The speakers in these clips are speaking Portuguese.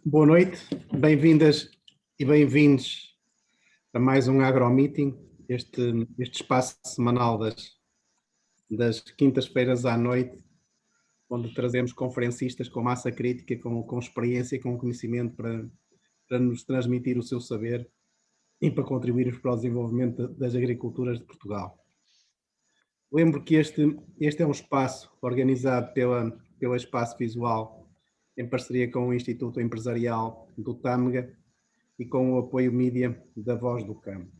Boa noite, bem-vindas e bem-vindos a mais um AgroMeeting, este espaço semanal das quintas-feiras à noite, onde trazemos conferencistas com massa crítica, com experiência e com conhecimento para nos transmitir o seu saber e para contribuir para o desenvolvimento das agriculturas de Portugal. Lembro que este é um espaço organizado pela Espaço Visual, em parceria com o Instituto Empresarial do Tâmega e com o apoio mídia da Voz do Campo.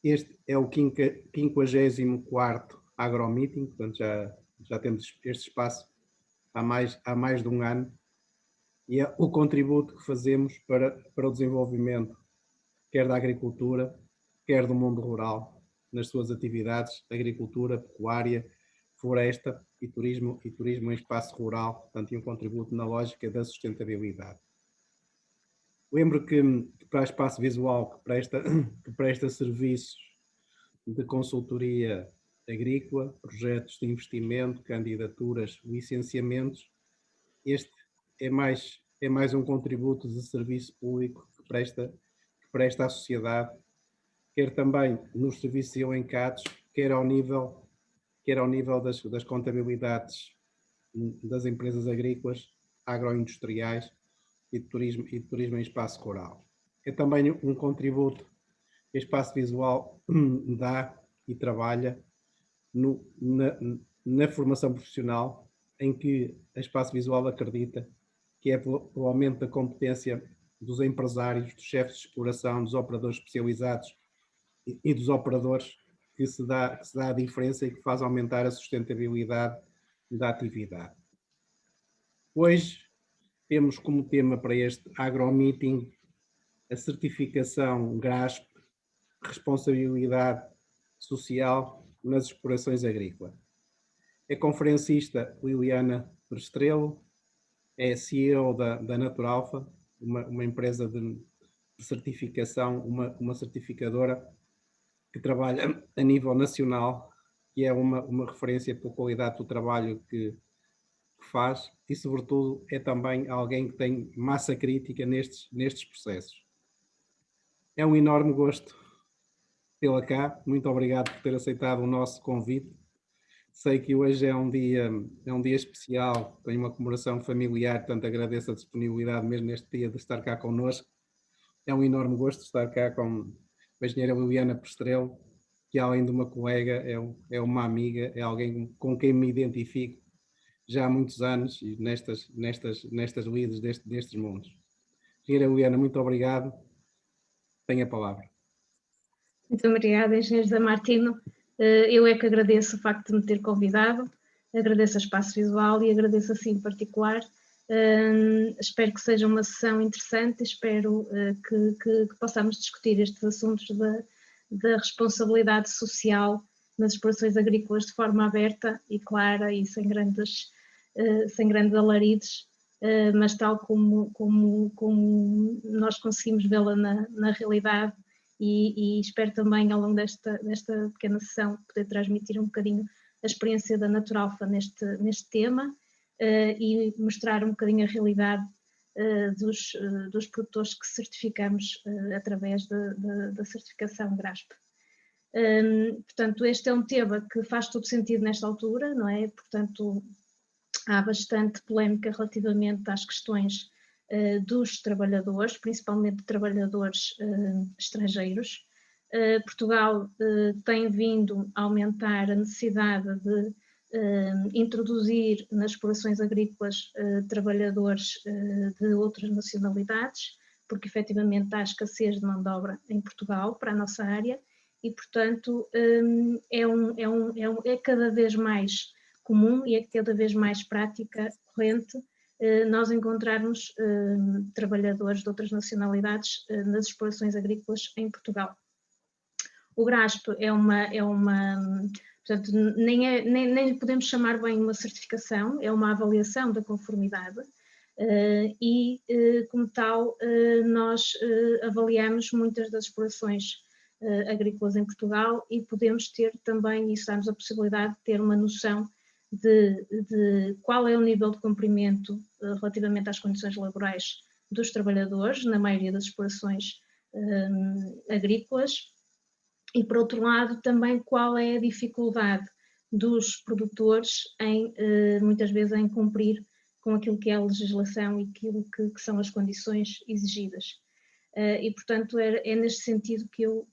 Este é o 54º AgroMeeting, portanto já temos este espaço há mais de um ano, e é o contributo que fazemos para o desenvolvimento, quer da agricultura, quer do mundo rural, nas suas atividades, agricultura, pecuária, floresta e turismo em espaço rural, portanto, e um contributo na lógica da sustentabilidade. Lembro que para o Espaço Visual que presta serviços de consultoria agrícola, projetos de investimento, candidaturas, licenciamentos, este é mais um contributo de serviço público que presta à sociedade, quer também nos serviços elencados, quer ao nível das contabilidades das empresas agrícolas, agroindustriais e de turismo em espaço rural. É também um contributo que o Espaço Visual dá e trabalha na formação profissional, em que a Espaço Visual acredita que é pelo aumento da competência dos empresários, dos chefes de exploração, dos operadores especializados e dos operadores que se dá a diferença e que faz aumentar a sustentabilidade da atividade. Hoje temos como tema para este AgroMeeting a certificação GRASP, Responsabilidade Social nas Explorações Agrícolas. É conferencista Liliana Prestrelo, é CEO da Naturalfa, uma empresa de certificação, uma certificadora que trabalha a nível nacional, que é uma referência pela qualidade do trabalho que faz e, sobretudo, é também alguém que tem massa crítica nestes processos. É um enorme gosto tê-la cá. Muito obrigado por ter aceitado o nosso convite. Sei que hoje é um dia especial, tem uma comemoração familiar, portanto agradeço a disponibilidade mesmo neste dia de estar cá connosco. É um enorme gosto estar cá com a engenheira Liliana Prestrelo, que além de uma colega, é uma amiga, é alguém com quem me identifico já há muitos anos e nestas lides destes mundos. Engenheira Liliana, muito obrigado. Tenho a palavra. Muito obrigada, engenheiro José Martino. Eu é que agradeço o facto de me ter convidado, agradeço a Espaço Visual e agradeço assim em particular. Espero que seja uma sessão interessante, espero que possamos discutir estes assuntos da responsabilidade social nas explorações agrícolas de forma aberta e clara e sem grandes alaridos, mas tal como nós conseguimos vê-la na realidade. E espero também, ao longo desta pequena sessão, poder transmitir um bocadinho a experiência da Naturalfa neste tema e mostrar um bocadinho a realidade dos produtores que certificamos através da certificação GRASP. Portanto, este é um tema que faz todo sentido nesta altura, não é? Portanto, há bastante polémica relativamente às questões dos trabalhadores, principalmente trabalhadores estrangeiros. Portugal tem vindo a aumentar a necessidade de introduzir nas explorações agrícolas trabalhadores de outras nacionalidades, porque efetivamente há escassez de mão de obra em Portugal para a nossa área e, portanto, é cada vez mais comum e é cada vez mais prática, corrente, nós encontrarmos trabalhadores de outras nacionalidades nas explorações agrícolas em Portugal. O GRASP portanto, nem podemos chamar bem uma certificação, é uma avaliação da conformidade e, como tal, nós avaliamos muitas das explorações agrícolas em Portugal e podemos ter também, isso dá-nos a possibilidade de ter uma noção de qual é o nível de cumprimento relativamente às condições laborais dos trabalhadores, na maioria das explorações agrícolas, e por outro lado também qual é a dificuldade dos produtores em, muitas vezes, em cumprir com aquilo que é a legislação e aquilo que são as condições exigidas. E, portanto, é neste sentido que eu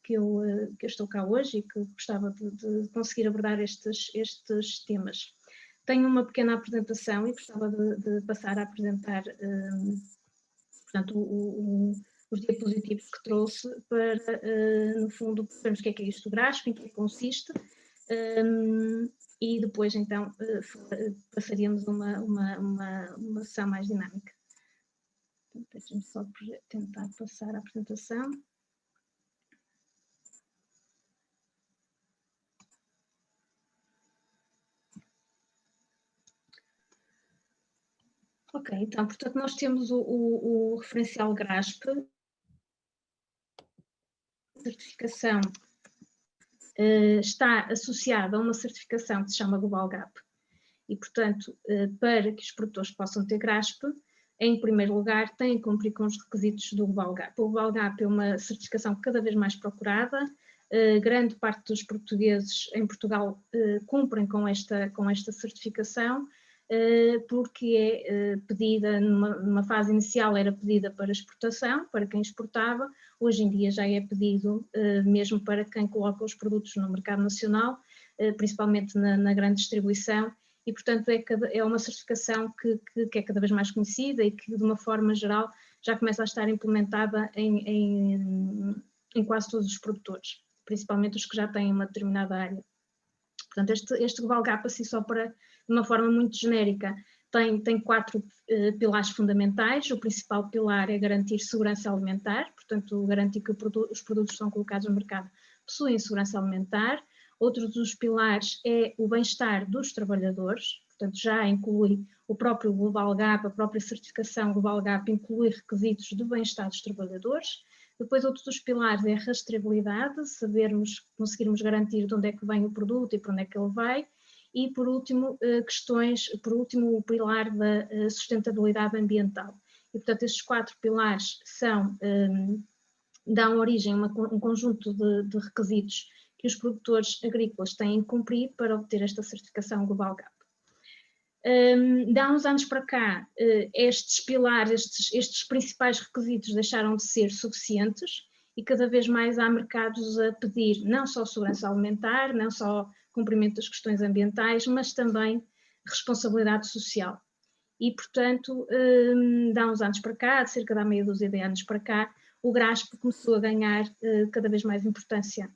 estou cá hoje e que gostava de conseguir abordar estes temas. Tenho uma pequena apresentação e gostava de passar a apresentar, portanto, os diapositivos que trouxe para, no fundo, percebermos o que é isto do GRASP, em que consiste, e depois, então, passaríamos uma sessão mais dinâmica. Deixem-me só tentar passar a apresentação. Ok, então, portanto, nós temos o referencial GRASP, a certificação está associada a uma certificação que se chama Global Gap. E, portanto, para que os produtores possam ter GRASP, em primeiro lugar, têm que cumprir com os requisitos do Global Gap. O Global Gap é uma certificação cada vez mais procurada. Grande parte dos portugueses em Portugal cumprem com esta certificação, porque é pedida, numa fase inicial era pedida para exportação, para quem exportava, hoje em dia já é pedido mesmo para quem coloca os produtos no mercado nacional, principalmente na grande distribuição, e portanto é uma certificação que é cada vez mais conhecida e que de uma forma geral já começa a estar implementada em quase todos os produtores, principalmente os que já têm uma determinada área. Portanto, este Global Gap, assim só para, de uma forma muito genérica, tem 4 pilares fundamentais. O principal pilar é garantir segurança alimentar, portanto, garantir que os produtos que são colocados no mercado possuem segurança alimentar. Outro dos pilares é o bem-estar dos trabalhadores, portanto, já inclui o próprio Global Gap, a própria certificação Global Gap inclui requisitos de bem-estar dos trabalhadores. Depois, outro dos pilares é a rastreabilidade, conseguirmos garantir de onde é que vem o produto e para onde é que ele vai. E, por último, o pilar da sustentabilidade ambiental. E, portanto, estes 4 pilares dão origem a um conjunto de requisitos que os produtores agrícolas têm que cumprir para obter esta certificação Global Gap. De há uns anos para cá, estes pilares, estes principais requisitos deixaram de ser suficientes e cada vez mais há mercados a pedir não só segurança alimentar, não só cumprimento das questões ambientais, mas também responsabilidade social. E, portanto, de há uns anos para cá, de cerca de há meia dúzia de anos para cá, o GRASP começou a ganhar cada vez mais importância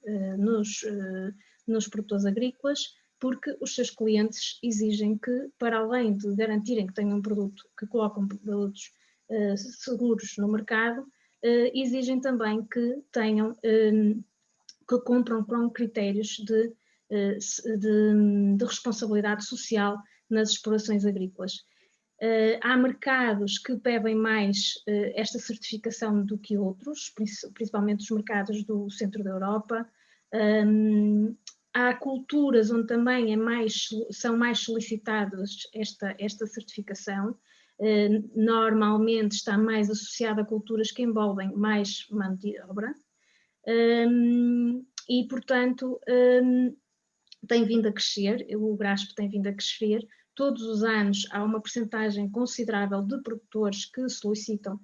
nos produtores agrícolas, porque os seus clientes exigem que, para além de garantirem que tenham um produto, que colocam produtos seguros no mercado, exigem também que tenham, que cumpram com critérios de responsabilidade social nas explorações agrícolas. Há mercados que pedem mais esta certificação do que outros, principalmente os mercados do centro da Europa. Há culturas onde também são mais solicitadas esta certificação. Normalmente está mais associada a culturas que envolvem mais mão de obra. E, portanto, tem vindo a crescer, o GRASP tem vindo a crescer. Todos os anos há uma percentagem considerável de produtores que solicitam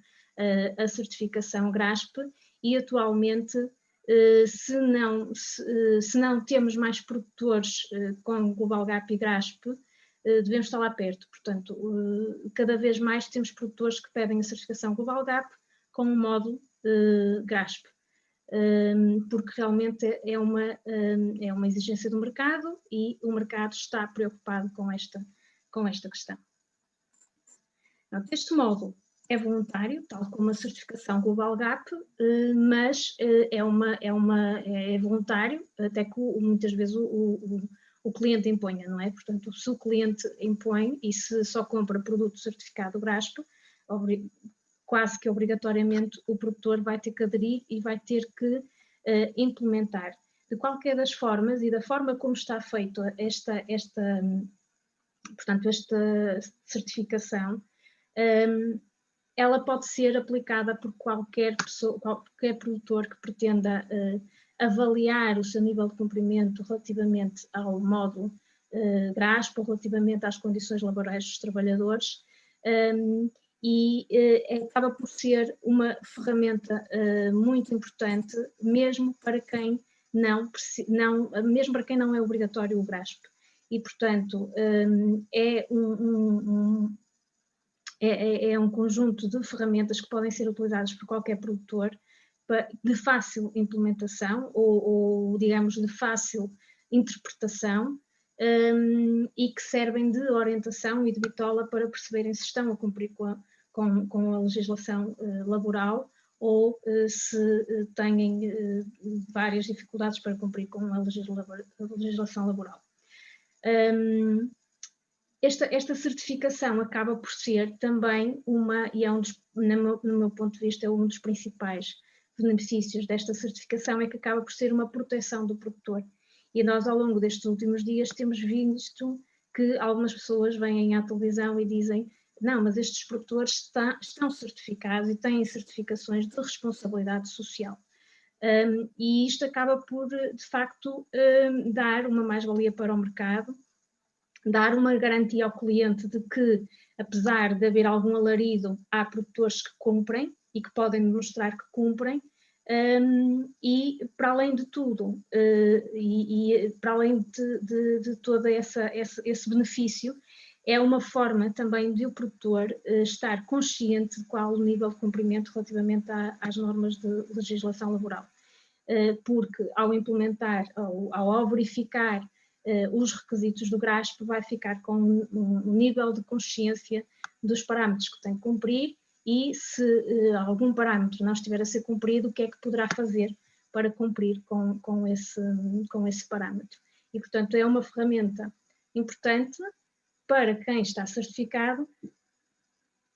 a certificação GRASP e atualmente, se não temos mais produtores com Global Gap e GRASP, devemos estar lá perto. Portanto, cada vez mais temos produtores que pedem a certificação Global Gap com o módulo GRASP. Porque realmente é uma exigência do mercado e o mercado está preocupado com esta questão. Este módulo é voluntário, tal como a certificação Global Gap, mas é voluntário, até que muitas vezes o cliente imponha, não é? Portanto, se o cliente impõe e se só compra produto certificado GRASP, quase que obrigatoriamente o produtor vai ter que aderir e vai ter que implementar. De qualquer das formas e da forma como está feita esta portanto, esta certificação, ela pode ser aplicada por qualquer pessoa, qualquer produtor que pretenda avaliar o seu nível de cumprimento relativamente ao módulo GRASP, ou relativamente às condições laborais dos trabalhadores, e acaba por ser uma ferramenta muito importante, mesmo para quem mesmo para quem não é obrigatório o GRASP. E, portanto, é um conjunto de ferramentas que podem ser utilizadas por qualquer produtor de fácil implementação ou digamos, de fácil interpretação, e que servem de orientação e de bitola para perceberem se estão a cumprir com a legislação laboral ou se têm várias dificuldades para cumprir com a legislação laboral. Esta certificação acaba por ser também no meu ponto de vista, um dos principais benefícios desta certificação é que acaba por ser uma proteção do produtor. E nós, ao longo destes últimos dias, temos visto que algumas pessoas vêm à televisão e dizem: não, mas estes produtores estão certificados e têm certificações de responsabilidade social. E isto acaba por, de facto, dar uma mais-valia para o mercado, dar uma garantia ao cliente de que, apesar de haver algum alarido, há produtores que cumprem e que podem demonstrar que cumprem, e para além de tudo, para além de todo esse benefício, é uma forma também de o produtor estar consciente de qual o nível de cumprimento relativamente às normas de legislação laboral. Porque ao implementar, ao verificar os requisitos do GRASP, vai ficar com um nível de consciência dos parâmetros que tem que cumprir e se algum parâmetro não estiver a ser cumprido, o que é que poderá fazer para cumprir com esse parâmetro. E, portanto, é uma ferramenta importante para quem está certificado,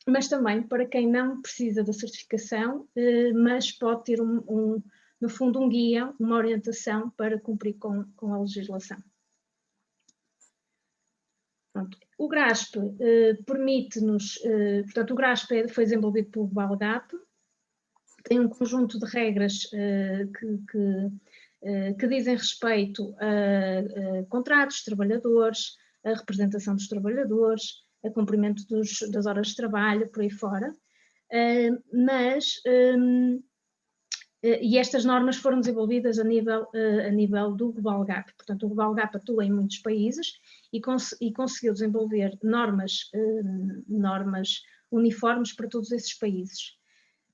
mas também para quem não precisa da certificação, mas pode ter, no fundo, um guia, uma orientação para cumprir com a legislação. Pronto. O GRASP permite-nos, portanto, o GRASP foi desenvolvido pelo Global Gap, tem um conjunto de regras que dizem respeito a contratos de trabalhadores, a representação dos trabalhadores, a cumprimento das horas de trabalho, por aí fora, e estas normas foram desenvolvidas a nível do Global Gap. Portanto, o Global Gap atua em muitos países e conseguiu desenvolver normas uniformes para todos esses países.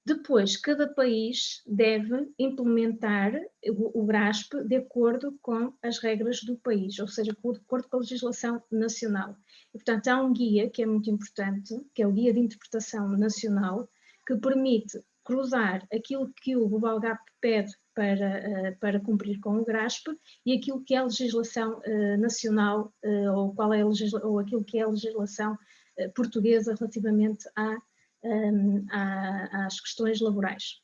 Depois, cada país deve implementar o GRASP de acordo com as regras do país, ou seja, de acordo com a legislação nacional. E, portanto, há um guia que é muito importante, que é o Guia de Interpretação Nacional, que permite cruzar aquilo que o Global Gap pede para cumprir com o GRASP e aquilo que é a legislação nacional ou aquilo que é a legislação portuguesa relativamente às questões laborais.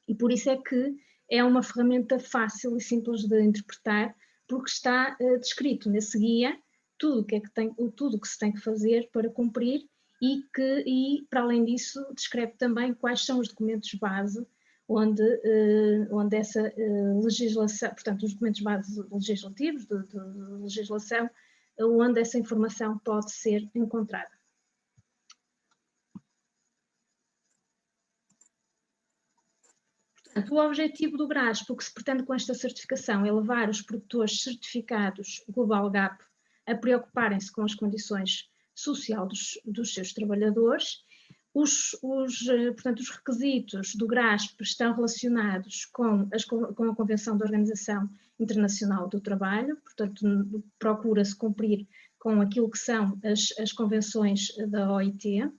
E por isso é que é uma ferramenta fácil e simples de interpretar, porque está descrito nesse guia tudo o que se tem que fazer para cumprir e para além disso, descreve também quais são os documentos base onde essa legislação, portanto, os documentos base legislativos, de legislação, onde essa informação pode ser encontrada. Portanto, o objetivo do GRASP, o que se pretende com esta certificação, é levar os produtores certificados Global Gap a preocuparem-se com as condições sociais dos seus trabalhadores. Portanto, os requisitos do GRASP estão relacionados com a Convenção da Organização Internacional do Trabalho, portanto, procura-se cumprir com aquilo que são as convenções da OIT.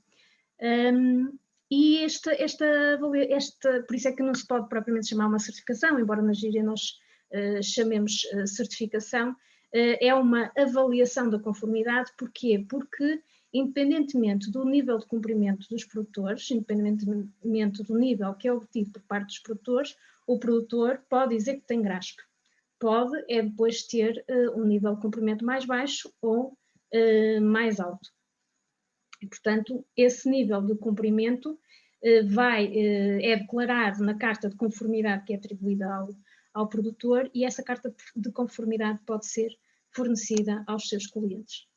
E por isso é que não se pode propriamente chamar uma certificação, embora na gíria nós chamemos certificação, é uma avaliação da conformidade. Porquê? Porque, independentemente do nível de cumprimento dos produtores, independentemente do nível que é obtido por parte dos produtores, o produtor pode dizer que tem GRASP. Pode depois ter um nível de cumprimento mais baixo ou mais alto. E, portanto, esse nível de cumprimento é declarado na carta de conformidade que é atribuída ao produtor, e essa carta de conformidade pode ser fornecida aos seus clientes.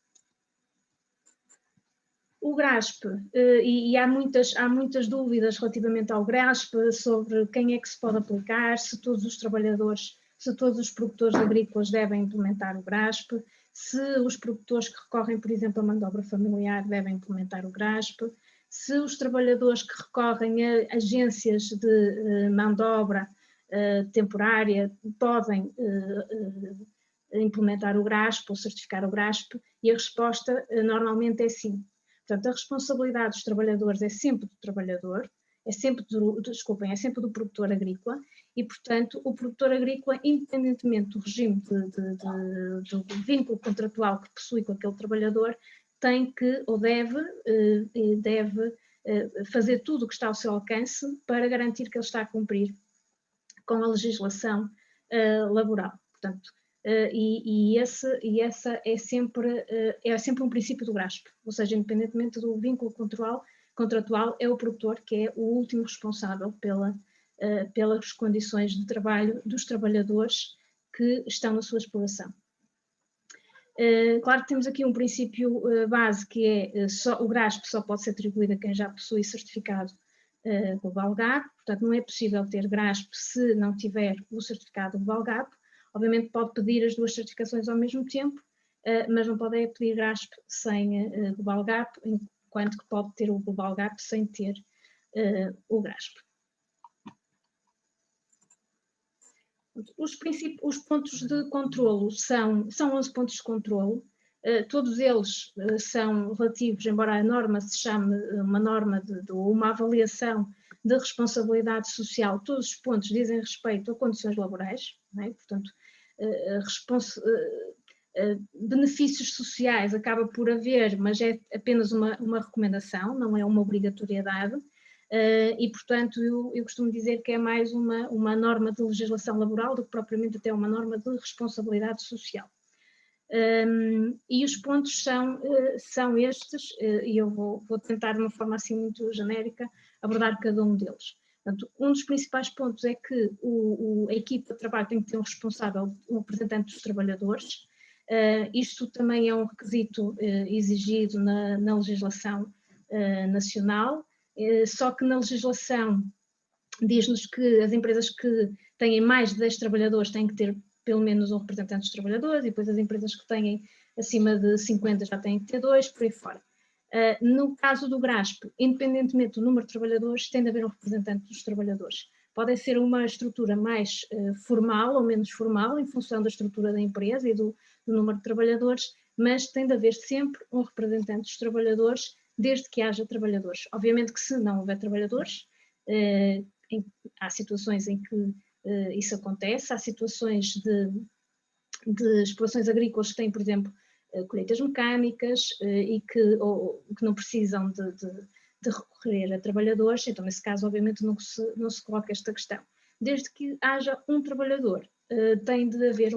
O GRASP, e há muitas dúvidas relativamente ao GRASP, sobre quem é que se pode aplicar, se todos os trabalhadores, se todos os produtores agrícolas devem implementar o GRASP, se os produtores que recorrem, por exemplo, à mão de obra familiar devem implementar o GRASP, se os trabalhadores que recorrem a agências de mão de obra temporária podem implementar o GRASP ou certificar o GRASP, e a resposta normalmente é sim. Portanto, a responsabilidade dos trabalhadores é sempre do trabalhador, é sempre do produtor agrícola, e, portanto, o produtor agrícola, independentemente do regime do vínculo contratual que possui com aquele trabalhador, tem que ou deve fazer tudo o que está ao seu alcance para garantir que ele está a cumprir com a legislação laboral. Portanto, essa é sempre um princípio do GRASP, ou seja, independentemente do vínculo contratual, é o produtor que é o último responsável pelas condições de trabalho dos trabalhadores que estão na sua exploração. Claro que temos aqui um princípio base, que é o GRASP só pode ser atribuído a quem já possui certificado Global GAP, portanto não é possível ter GRASP se não tiver o certificado Global GAP. Obviamente pode pedir as duas certificações ao mesmo tempo, mas não pode pedir GRASP sem Global GAP, enquanto que pode ter o Global GAP sem ter o GRASP. Os pontos de controlo são 11 pontos de controlo, todos eles são relativos, embora a norma se chame uma norma uma avaliação de responsabilidade social, todos os pontos dizem respeito a condições laborais, não é? Portanto, benefícios sociais acaba por haver, mas é apenas uma recomendação, não é uma obrigatoriedade, e, portanto, eu costumo dizer que é mais uma norma de legislação laboral do que propriamente até uma norma de responsabilidade social. E os pontos são estes, e eu vou tentar de uma forma assim muito genérica abordar cada um deles. Portanto, um dos principais pontos é que a equipa de trabalho tem que ter um responsável, um representante dos trabalhadores. Isto também é um requisito exigido na legislação nacional, só que na legislação diz-nos que as empresas que têm mais de 10 trabalhadores têm que ter pelo menos um representante dos trabalhadores, e depois as empresas que têm acima de 50 já têm que ter 2, por aí fora. No caso do GRASP, independentemente do número de trabalhadores, tem de haver um representante dos trabalhadores. Pode ser uma estrutura mais formal ou menos formal, em função da estrutura da empresa e do número de trabalhadores, mas tem de haver sempre um representante dos trabalhadores, desde que haja trabalhadores. Obviamente que se não houver trabalhadores, há situações em que isso acontece, há situações de explorações agrícolas que têm, por exemplo, colheitas mecânicas e que não precisam de recorrer a trabalhadores, então nesse caso obviamente não se coloca esta questão. Desde que haja um trabalhador, tem de haver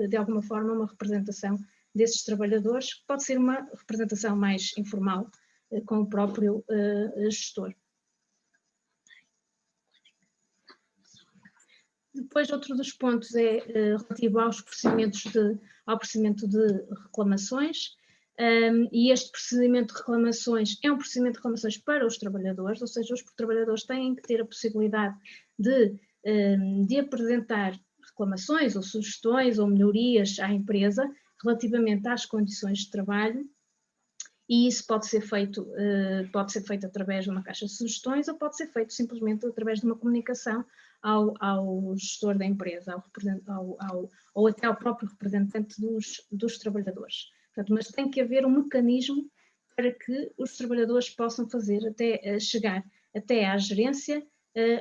de alguma forma uma representação desses trabalhadores, que pode ser uma representação mais informal com o próprio gestor. Depois, outro dos pontos é relativo ao procedimento de reclamações, e este procedimento de reclamações é um procedimento de reclamações para os trabalhadores, ou seja, os trabalhadores têm que ter a possibilidade de apresentar reclamações ou sugestões ou melhorias à empresa relativamente às condições de trabalho, e isso pode ser feito através de uma caixa de sugestões, ou pode ser feito simplesmente através de uma comunicação ao gestor da empresa, ou até ao próprio representante dos trabalhadores. Portanto, mas tem que haver um mecanismo para que os trabalhadores possam chegar até à gerência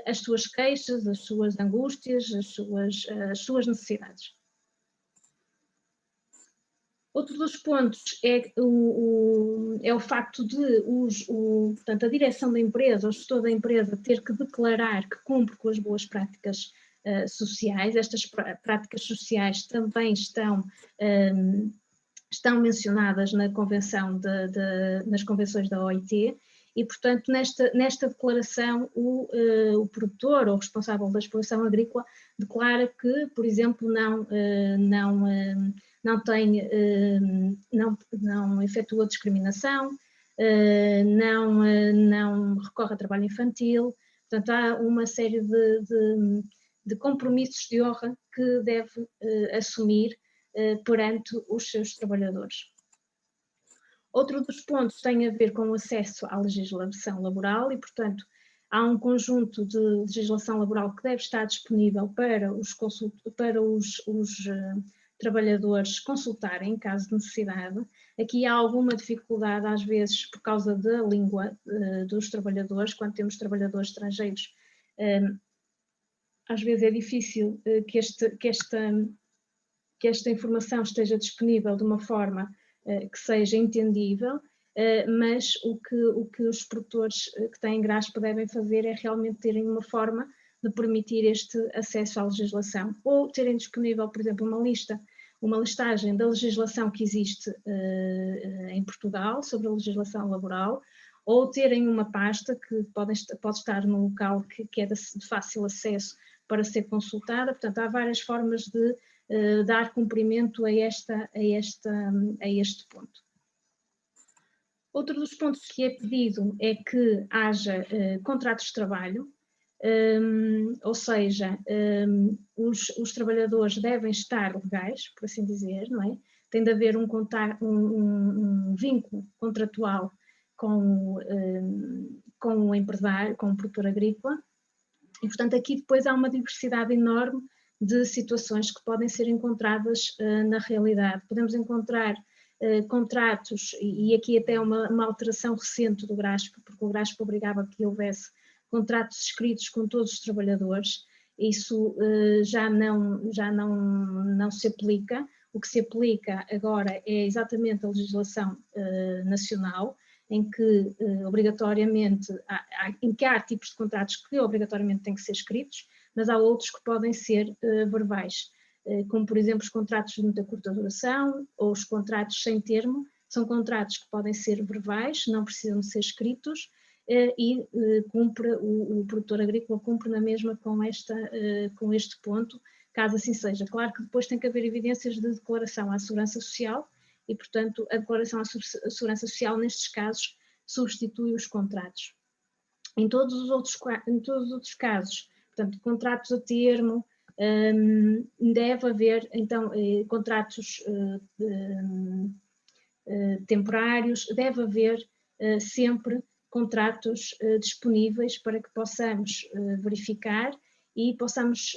as suas queixas, as suas angústias, as suas necessidades. Outro dos pontos é o facto de portanto, a direção da empresa, o gestor da empresa, ter que declarar que cumpre com as boas práticas sociais. Estas práticas sociais também estão estão mencionadas na convenção nas convenções da OIT e, portanto, nesta declaração o produtor ou responsável da exploração agrícola declara que, por exemplo, não efetua discriminação, não recorre a trabalho infantil. Portanto, há uma série de compromissos de honra que deve assumir perante os seus trabalhadores. Outro dos pontos tem a ver com o acesso à legislação laboral e, portanto, há um conjunto de legislação laboral que deve estar disponível para os trabalhadores consultarem em caso de necessidade. Aqui há alguma dificuldade, às vezes, por causa da língua dos trabalhadores, quando temos trabalhadores estrangeiros, às vezes é difícil que esta informação esteja disponível de uma forma que seja entendível, mas o que os produtores que têm graspa devem fazer é realmente terem uma forma de permitir este acesso à legislação, ou terem disponível, por exemplo, uma listagem da legislação que existe em Portugal sobre a legislação laboral, ou terem uma pasta que pode estar num local que é de fácil acesso para ser consultada. Portanto, há várias formas de dar cumprimento a este ponto. Outro dos pontos que é pedido é que haja contratos de trabalho, ou seja, os trabalhadores devem estar legais, por assim dizer, não é? Tem de haver um vínculo contratual com o empresário, com o produtor agrícola, e portanto aqui depois há uma diversidade enorme de situações que podem ser encontradas na realidade. Podemos encontrar contratos, e aqui até uma alteração recente do GRASP, porque o GRASP obrigava que houvesse contratos escritos com todos os trabalhadores. Isso já não se aplica. O que se aplica agora é exatamente a legislação nacional, em que obrigatoriamente há tipos de contratos que obrigatoriamente têm que ser escritos, mas há outros que podem ser verbais, como por exemplo os contratos de muita curta duração ou os contratos sem termo. São contratos que podem ser verbais, não precisam de ser escritos, e o produtor agrícola cumpre na mesma com este ponto, caso assim seja. Claro que depois tem que haver evidências de declaração à Segurança Social e, portanto, a declaração à Segurança Social, nestes casos, substitui os contratos. Em todos os outros casos, portanto, contratos a termo, deve haver, então, contratos temporários, deve haver sempre contratos disponíveis para que possamos verificar e possamos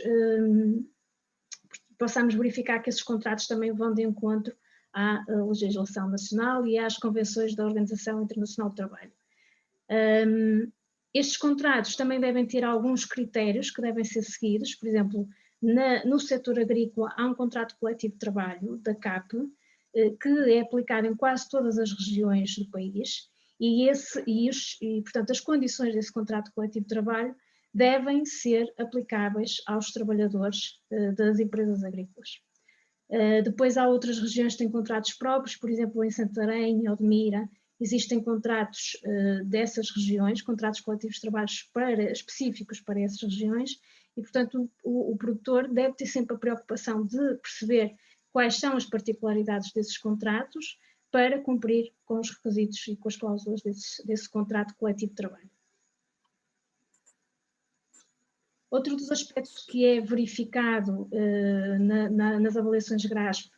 verificar que esses contratos também vão de encontro à legislação nacional e às convenções da Organização Internacional do Trabalho. Estes contratos também devem ter alguns critérios que devem ser seguidos. Por exemplo, no setor agrícola há um contrato coletivo de trabalho, da CAP, que é aplicado em quase todas as regiões do país, e portanto, as condições desse contrato coletivo de trabalho devem ser aplicáveis aos trabalhadores das empresas agrícolas. Depois há outras regiões que têm contratos próprios, por exemplo, em Santarém, Odmira, existem contratos dessas regiões, contratos coletivos de trabalho específicos para essas regiões, e portanto o produtor deve ter sempre a preocupação de perceber quais são as particularidades desses contratos para cumprir com os requisitos e com as cláusulas desse contrato coletivo de trabalho. Outro dos aspectos que é verificado nas avaliações GRASP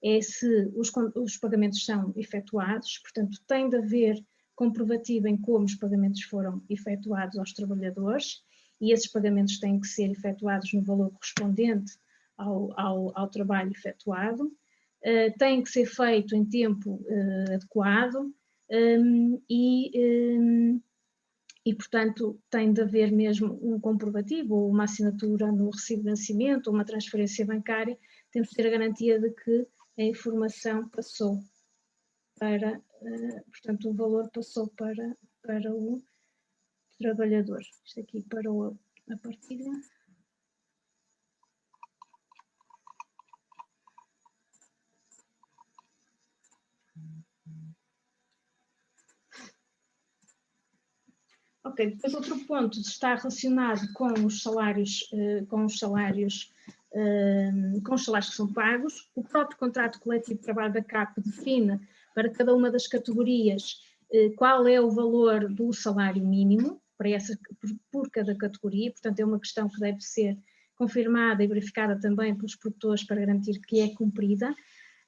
é se os pagamentos são efetuados, portanto tem de haver comprovativo em como os pagamentos foram efetuados aos trabalhadores, e esses pagamentos têm que ser efetuados no valor correspondente ao trabalho efetuado, tem que ser feito em tempo adequado e, portanto, tem de haver mesmo um comprovativo ou uma assinatura no recibo de nascimento ou uma transferência bancária. Temos de ter a garantia de que a informação passou para, portanto, o valor passou para o trabalhador. Isto aqui para a partilha. Ok, depois outro ponto está relacionado com os salários que são pagos. O próprio contrato coletivo de trabalho da CAP define para cada uma das categorias qual é o valor do salário mínimo por cada categoria, portanto é uma questão que deve ser confirmada e verificada também pelos produtores para garantir que é cumprida.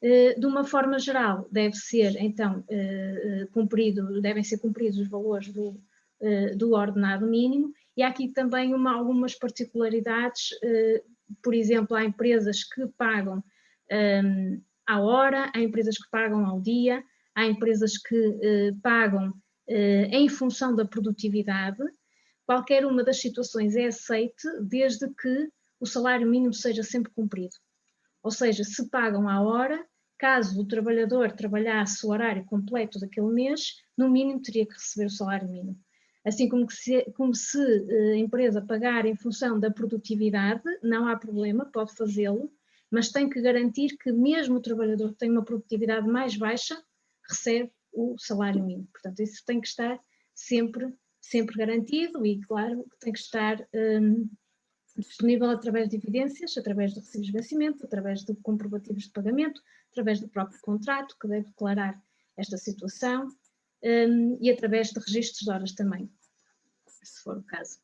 De uma forma geral, devem ser cumpridos os valores do ordenado mínimo, e há aqui também algumas particularidades. Por exemplo, há empresas que pagam à hora, há empresas que pagam ao dia, há empresas que pagam em função da produtividade. Qualquer uma das situações é aceite desde que o salário mínimo seja sempre cumprido. Ou seja, se pagam à hora, caso o trabalhador trabalhasse o horário completo daquele mês, no mínimo teria que receber o salário mínimo. Assim como se a empresa pagar em função da produtividade, não há problema, pode fazê-lo, mas tem que garantir que mesmo o trabalhador que tem uma produtividade mais baixa, recebe o salário mínimo. Portanto, isso tem que estar sempre garantido e, claro, tem que estar disponível através de evidências, através de recibos de vencimento, através de comprovativos de pagamento, através do próprio contrato, que deve declarar esta situação, e através de registros de horas também, se for o caso.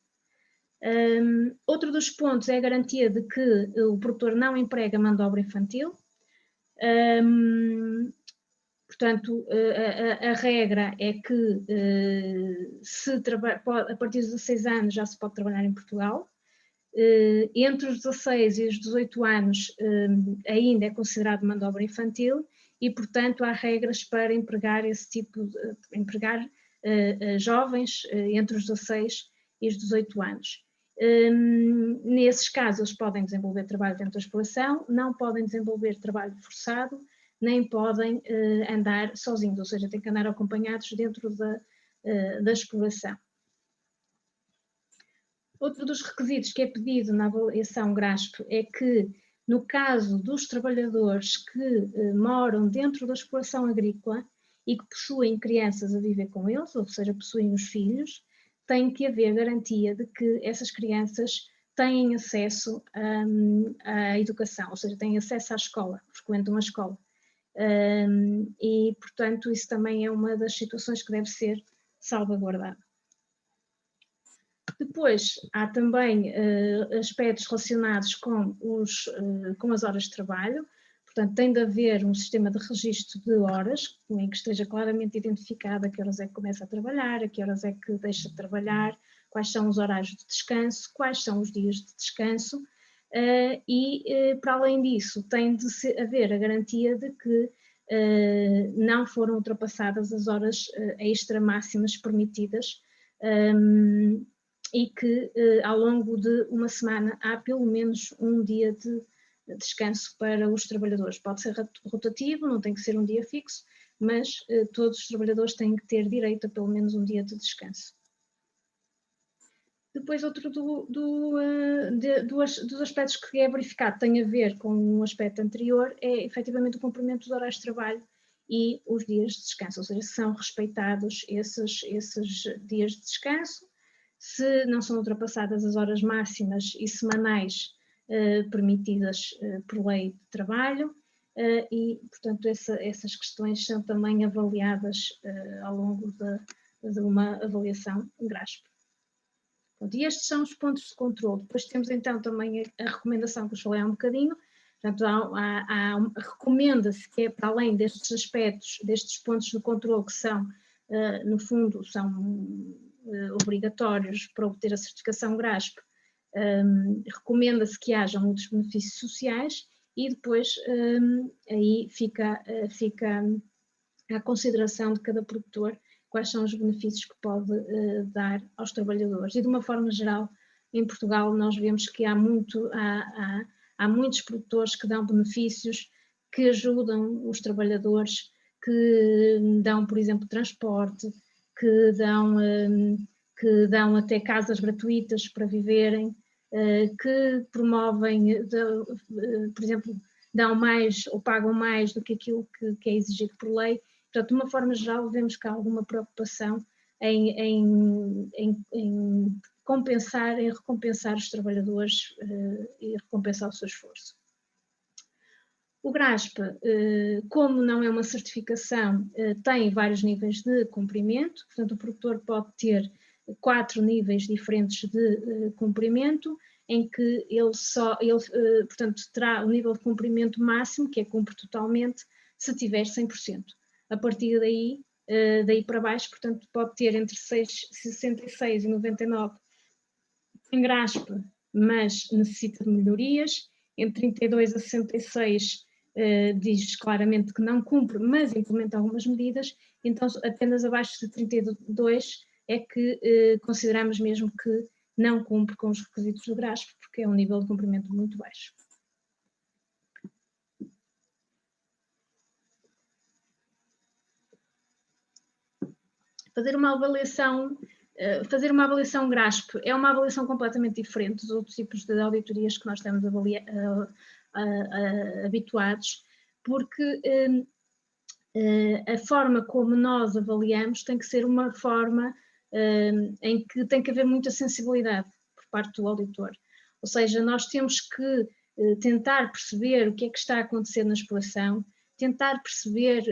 Outro dos pontos é a garantia de que o produtor não emprega mão de obra infantil. Portanto, a regra é que a partir dos 16 anos já se pode trabalhar em Portugal. Entre os 16 e os 18 anos ainda é considerado mão de obra infantil e, portanto, há regras para empregar jovens entre os 16 e os 18 anos. Nesses casos, eles podem desenvolver trabalho dentro da exploração, não podem desenvolver trabalho forçado, nem podem andar sozinhos, ou seja, têm que andar acompanhados dentro da exploração. Outro dos requisitos que é pedido na avaliação GRASP é que, no caso dos trabalhadores que moram dentro da exploração agrícola e que possuem crianças a viver com eles, ou seja, possuem os filhos, tem que haver garantia de que essas crianças têm acesso à educação, ou seja, têm acesso à escola, frequentam a escola. E, portanto, isso também é uma das situações que deve ser salvaguardada. Depois, há também aspectos relacionados com as horas de trabalho, portanto, tem de haver um sistema de registro de horas, em que esteja claramente identificado a que horas é que começa a trabalhar, a que horas é que deixa de trabalhar, quais são os horários de descanso, quais são os dias de descanso, e, para além disso, tem de haver a garantia de que não foram ultrapassadas as horas extra máximas permitidas, e que ao longo de uma semana há pelo menos um dia de descanso para os trabalhadores. Pode ser rotativo, não tem que ser um dia fixo, mas todos os trabalhadores têm que ter direito a pelo menos um dia de descanso. Depois, outro dos aspectos que é verificado tem a ver com um aspecto anterior, é efetivamente o cumprimento dos horários de trabalho e os dias de descanso, ou seja, se são respeitados esses dias de descanso, se não são ultrapassadas as horas máximas e semanais permitidas por lei de trabalho, e, portanto, essas questões são também avaliadas ao longo de uma avaliação GRASP. E estes são os pontos de controle. Depois temos então também a recomendação que eu falei há um bocadinho. Portanto, recomenda-se que, para além destes aspectos, destes pontos de controle que são, no fundo, são obrigatórios para obter a certificação GRASP, recomenda-se que haja muitos benefícios sociais e depois aí fica à consideração de cada produtor quais são os benefícios que pode dar aos trabalhadores. E de uma forma geral, em Portugal nós vemos que há muitos produtores que dão benefícios, que ajudam os trabalhadores, que dão, por exemplo, transporte, que dão até casas gratuitas para viverem, que promovem, por exemplo, dão mais ou pagam mais do que aquilo que é exigido por lei, Portanto, de uma forma geral, vemos que há alguma preocupação em recompensar os trabalhadores e recompensar o seu esforço. O GRASP, como não é uma certificação, tem vários níveis de cumprimento, portanto o produtor pode ter 4 níveis diferentes de cumprimento, em que ele portanto, terá o nível de cumprimento máximo, que é cumpre totalmente, se tiver 100%. A partir daí para baixo, portanto, pode ter entre 66 e 99 em GRASP, mas necessita de melhorias. Entre 32 a 66 diz claramente que não cumpre, mas implementa algumas medidas. Então, apenas abaixo de 32 é que consideramos mesmo que não cumpre com os requisitos do GRASP, porque é um nível de cumprimento muito baixo. Fazer uma avaliação GRASP é uma avaliação completamente diferente dos outros tipos de auditorias que nós estamos habituados, porque a forma como nós avaliamos tem que ser uma forma em que tem que haver muita sensibilidade por parte do auditor. Ou seja, nós temos que tentar perceber o que é que está a acontecer na exploração, tentar perceber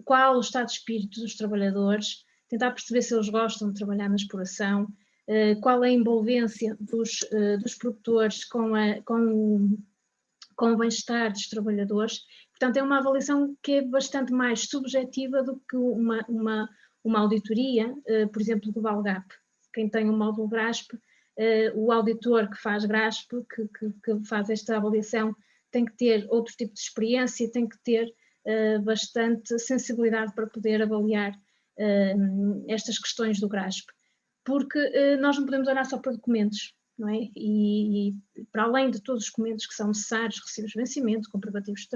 qual o estado de espírito dos trabalhadores, tentar perceber se eles gostam de trabalhar na exploração, qual é a envolvência dos produtores com o bem-estar dos trabalhadores. Portanto, é uma avaliação que é bastante mais subjetiva do que uma auditoria, por exemplo, do VALGAP. Quem tem um módulo GRASP, o auditor que faz GRASP, que faz esta avaliação, tem que ter outro tipo de experiência, tem que ter bastante sensibilidade para poder avaliar estas questões do GRASP, porque nós não podemos olhar só para documentos, não é? E para além de todos os documentos que são necessários, recibos de vencimento, comprovativos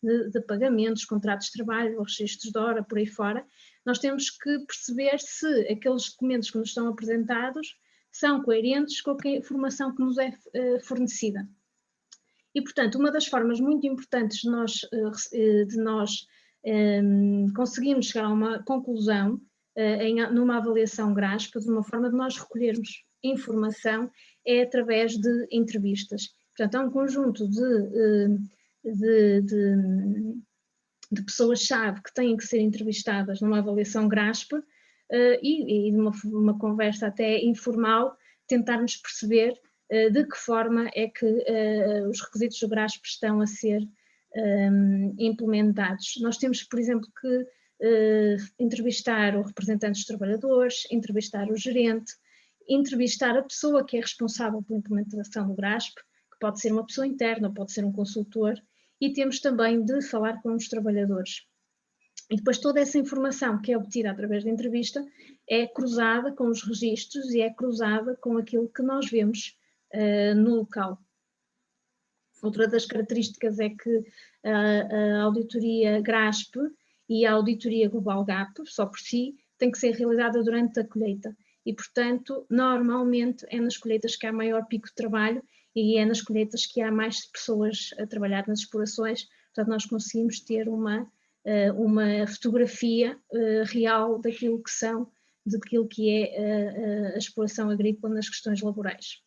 de pagamentos, contratos de trabalho, registros de hora, por aí fora, nós temos que perceber se aqueles documentos que nos estão apresentados são coerentes com a informação que nos é fornecida. E, portanto, uma das formas muito importantes de nós conseguirmos chegar a uma conclusão numa avaliação GRASP, de uma forma de nós recolhermos informação, é através de entrevistas. Portanto, há um conjunto de pessoas-chave que têm que ser entrevistadas numa avaliação GRASP e de uma conversa até informal, tentarmos perceber de que forma é que os requisitos do GRASP estão a ser implementados. Nós temos, por exemplo, que entrevistar o representante dos trabalhadores, entrevistar o gerente, entrevistar a pessoa que é responsável pela implementação do GRASP, que pode ser uma pessoa interna, pode ser um consultor, e temos também de falar com os trabalhadores. E depois toda essa informação que é obtida através da entrevista é cruzada com os registros e é cruzada com aquilo que nós vemos no local. Outra das características é que a auditoria GRASP e a auditoria Global GAP, só por si, tem que ser realizada durante a colheita e, portanto, normalmente é nas colheitas que há maior pico de trabalho e é nas colheitas que há mais pessoas a trabalhar nas explorações, portanto nós conseguimos ter uma fotografia real daquilo que é a exploração agrícola nas questões laborais.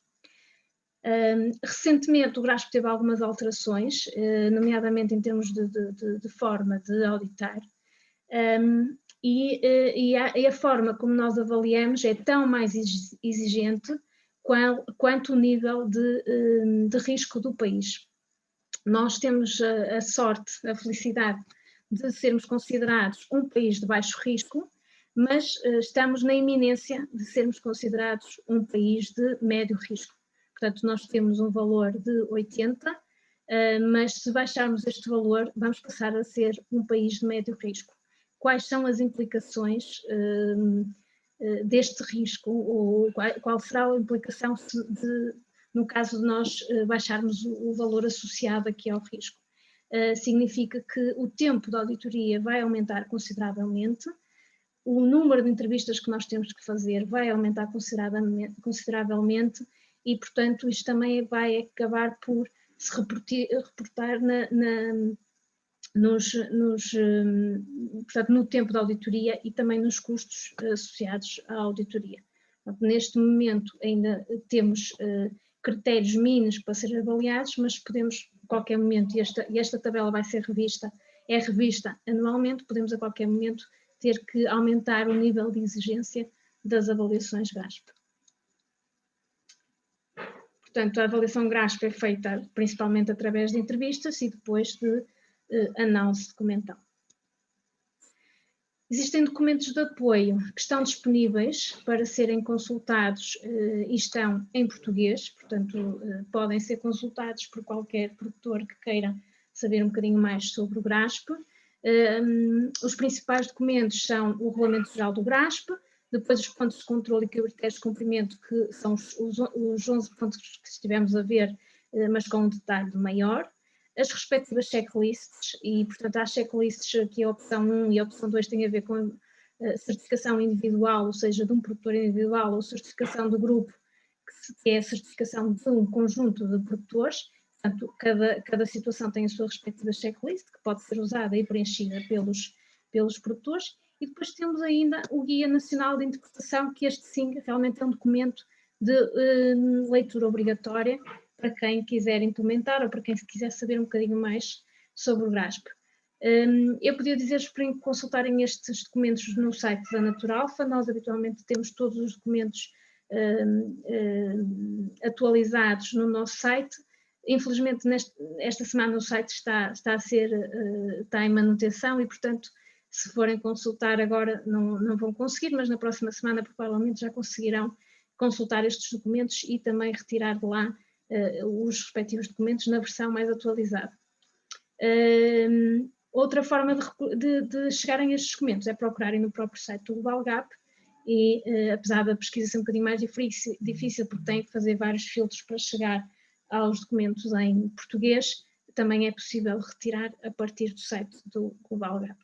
Recentemente o GRASP teve algumas alterações, nomeadamente em termos de forma de auditar, e a forma como nós avaliamos é tão mais exigente quanto o nível de risco do país. Nós temos a sorte, a felicidade de sermos considerados um país de baixo risco, mas estamos na iminência de sermos considerados um país de médio risco. Portanto, nós temos um valor de 80, mas se baixarmos este valor, vamos passar a ser um país de médio risco. Quais são as implicações deste risco, ou qual será a implicação no caso de nós baixarmos o valor associado aqui ao risco? Significa que o tempo de auditoria vai aumentar consideravelmente, o número de entrevistas que nós temos que fazer vai aumentar consideravelmente e, portanto, isto também vai acabar por se reportar portanto, no tempo da auditoria e também nos custos associados à auditoria. Portanto, neste momento ainda temos critérios mínimos para serem avaliados, mas podemos a qualquer momento, e esta tabela vai ser revista anualmente, podemos a qualquer momento ter que aumentar o nível de exigência das avaliações GRASP. Portanto, a avaliação GRASP é feita principalmente através de entrevistas e depois de análise documental. Existem documentos de apoio que estão disponíveis para serem consultados e estão em português, portanto, podem ser consultados por qualquer produtor que queira saber um bocadinho mais sobre o GRASP. Os principais documentos são o Regulamento Geral do GRASP, depois os pontos de controle e critérios de cumprimento, que são os 11 pontos que estivemos a ver, mas com um detalhe maior. As respectivas checklists, e portanto há checklists aqui a opção 1 e a opção 2 têm a ver com a certificação individual, ou seja, de um produtor individual, ou certificação do grupo, que é a certificação de um conjunto de produtores. Portanto, cada situação tem a sua respectiva checklist, que pode ser usada e preenchida pelos produtores. E depois temos ainda o Guia Nacional de Interpretação, que este sim realmente é um documento de leitura obrigatória para quem quiser implementar ou para quem quiser saber um bocadinho mais sobre o GRASP. Eu podia dizer-vos para consultarem estes documentos no site da Naturalfa. Nós habitualmente temos todos os documentos atualizados no nosso site. Infelizmente, esta semana o site está em manutenção e, portanto, se forem consultar agora não vão conseguir, mas na próxima semana provavelmente já conseguirão consultar estes documentos e também retirar de lá os respectivos documentos na versão mais atualizada. Outra forma de chegarem a estes documentos é procurarem no próprio site do Global Gap e, apesar da pesquisa ser um bocadinho mais difícil porque tem que fazer vários filtros para chegar aos documentos em português, também é possível retirar a partir do site do Global Gap.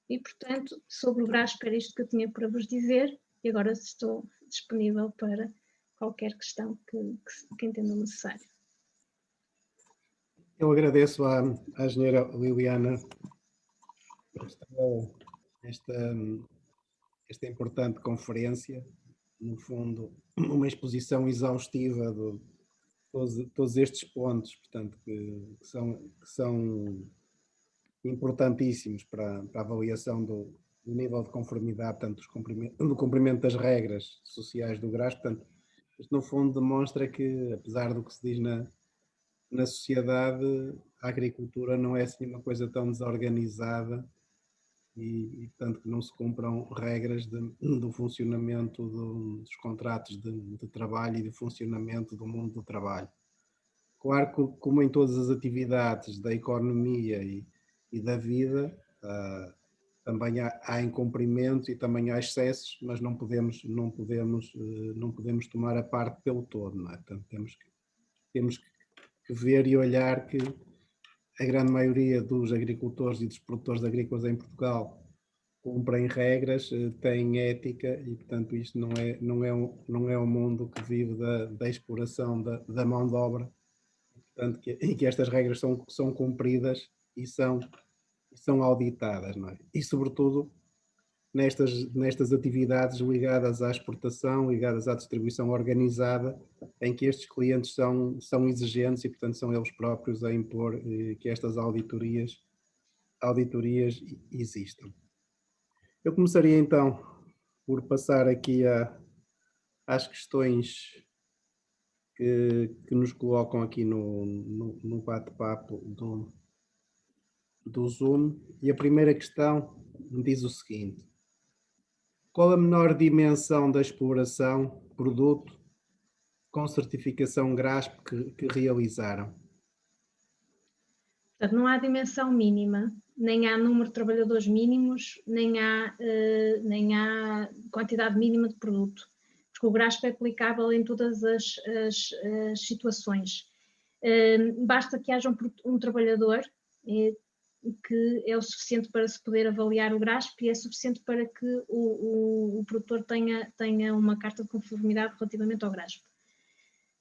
E, portanto, sobre o GRASP era isto que eu tinha para vos dizer e agora estou disponível para qualquer questão que entendam necessário. Eu agradeço à engenheira Liliana esta importante conferência, no fundo, uma exposição exaustiva de todos estes pontos, portanto, que são importantíssimos para a avaliação do nível de conformidade, portanto, do cumprimento das regras sociais do GRASP. Portanto, isto no fundo demonstra que, apesar do que se diz na sociedade, a agricultura não é assim uma coisa tão desorganizada e portanto, que não se cumpram regras do funcionamento dos contratos de trabalho e do funcionamento do mundo do trabalho. Claro que, como em todas as atividades da economia e da vida, também há incumprimentos e também há excessos, mas não podemos tomar a parte pelo todo, não é? Portanto, temos que ver e olhar que a grande maioria dos agricultores e dos produtores agrícolas em Portugal cumprem regras, têm ética e, portanto, isto não é um mundo que vive da exploração da mão de obra, portanto, que estas regras são cumpridas e são auditadas, não é? E, sobretudo, nestas atividades ligadas à exportação, ligadas à distribuição organizada, em que estes clientes são exigentes e, portanto, são eles próprios a impor que estas auditorias existam. Eu começaria, então, por passar aqui às questões que nos colocam aqui no bate-papo do Zoom. E a primeira questão diz o seguinte: qual a menor dimensão da exploração, produto, com certificação GRASP que realizaram? Portanto, não há dimensão mínima, nem há número de trabalhadores mínimos, nem há quantidade mínima de produto, porque o GRASP é aplicável em todas as situações. Basta que haja um trabalhador que é o suficiente para se poder avaliar o GRASP e é suficiente para que o produtor tenha uma carta de conformidade relativamente ao GRASP.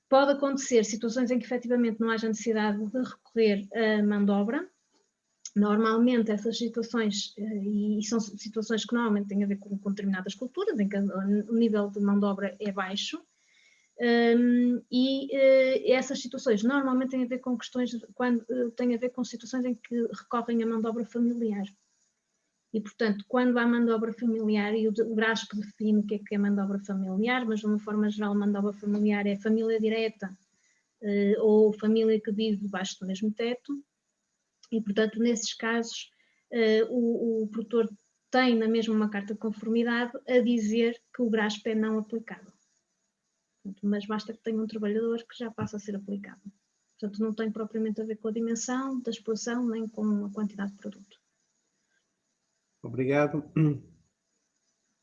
Pode acontecer situações em que efetivamente não haja necessidade de recorrer a mão de obra Normalmente essas situações, e são situações que normalmente têm a ver com determinadas culturas, em que o nível de mão de obra é baixo, essas situações normalmente têm a ver com questões, têm a ver com situações em que recorrem à mão de obra familiar. E, portanto, quando há mão de obra familiar, e o GRASP define o que é mão de obra familiar, mas de uma forma geral, mão de obra familiar é família direta ou família que vive debaixo do mesmo teto, e, portanto, nesses casos, o produtor tem na mesma uma carta de conformidade a dizer que o GRASP é não aplicável. Portanto, mas basta que tenha um trabalhador que já passa a ser aplicado. Portanto, não tem propriamente a ver com a dimensão da exploração, nem com a quantidade de produto. Obrigado.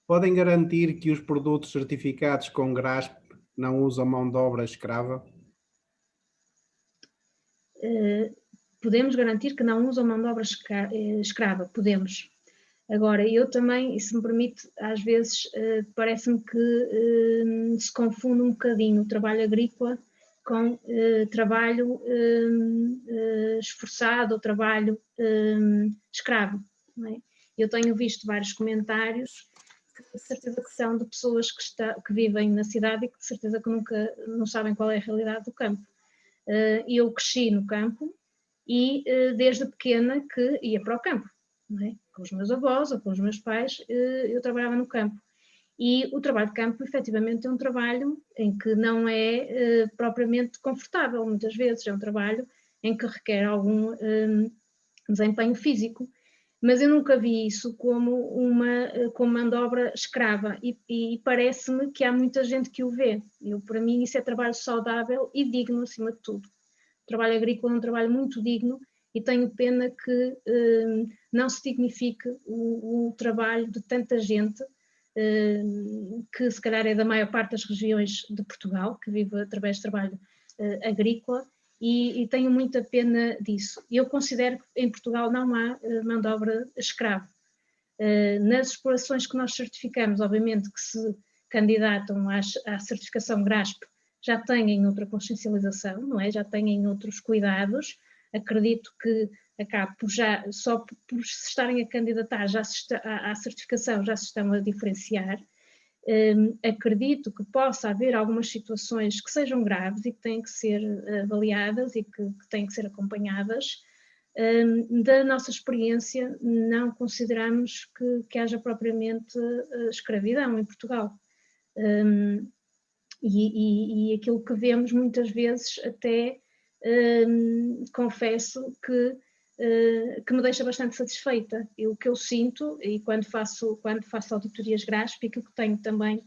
Podem garantir que os produtos certificados com GRASP não usam mão de obra escrava? Podemos garantir que não usam mão de obra escrava, podemos. Agora, eu também, e se me permite, às vezes parece-me que se confunde um bocadinho o trabalho agrícola com trabalho esforçado ou trabalho escravo. Não é? Eu tenho visto vários comentários que de certeza que são de pessoas que vivem na cidade e que de certeza que nunca não sabem qual é a realidade do campo. Eu cresci no campo e desde pequena que ia para o campo, não é? Com os meus avós ou com os meus pais, eu trabalhava no campo. E o trabalho de campo, efetivamente, é um trabalho em que não é propriamente confortável, muitas vezes. É um trabalho em que requer algum desempenho físico. Mas eu nunca vi isso como mão de obra escrava e parece-me que há muita gente que o vê. Para mim, isso é trabalho saudável e digno, acima de tudo. O trabalho agrícola é um trabalho muito digno e tenho pena que não se dignifique o trabalho de tanta gente, que se calhar é da maior parte das regiões de Portugal, que vive através de trabalho agrícola, e tenho muita pena disso. Eu considero que em Portugal não há mão de obra escrava. Nas explorações que nós certificamos, obviamente que se candidatam à certificação GRASP, já têm outra consciencialização, não é? Já têm outros cuidados. Acredito que acaba por só por se estarem a candidatar à certificação já se estão a diferenciar. Acredito que possa haver algumas situações que sejam graves e que têm que ser avaliadas e que têm que ser acompanhadas. Da nossa experiência, não consideramos que haja propriamente escravidão em Portugal. E aquilo que vemos muitas vezes até confesso que me deixa bastante satisfeita. O que eu sinto, e quando faço auditorias GRASP, e aquilo que tenho também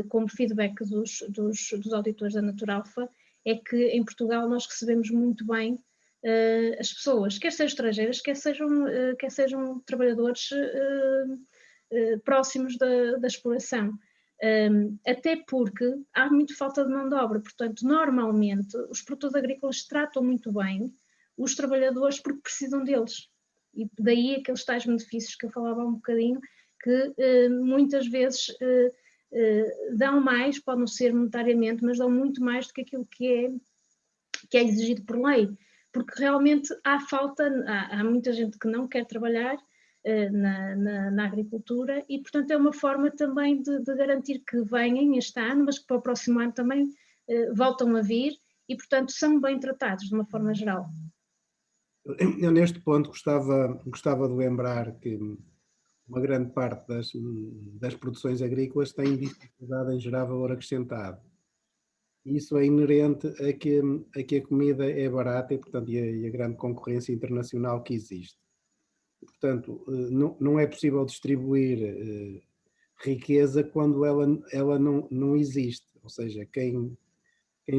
como feedback dos auditores da Naturalfa, é que em Portugal nós recebemos muito bem as pessoas, quer sejam estrangeiras, quer sejam trabalhadores próximos da exploração. Até porque há muito falta de mão de obra, portanto, normalmente os produtores agrícolas tratam muito bem os trabalhadores porque precisam deles. E daí aqueles tais benefícios que eu falava um bocadinho, que muitas vezes dão mais, pode não ser monetariamente, mas dão muito mais do que aquilo que é exigido por lei. Porque realmente há muita gente que não quer trabalhar na agricultura e, portanto, é uma forma também de garantir que venham este ano, mas que para o próximo ano também voltam a vir e, portanto, são bem tratados de uma forma geral. Eu neste ponto gostava de lembrar que uma grande parte das produções agrícolas tem dificuldade em gerar valor acrescentado. Isso é inerente a que a comida é barata e, portanto, e a grande concorrência internacional que existe. Portanto, não é possível distribuir riqueza quando ela não existe. Ou seja, quem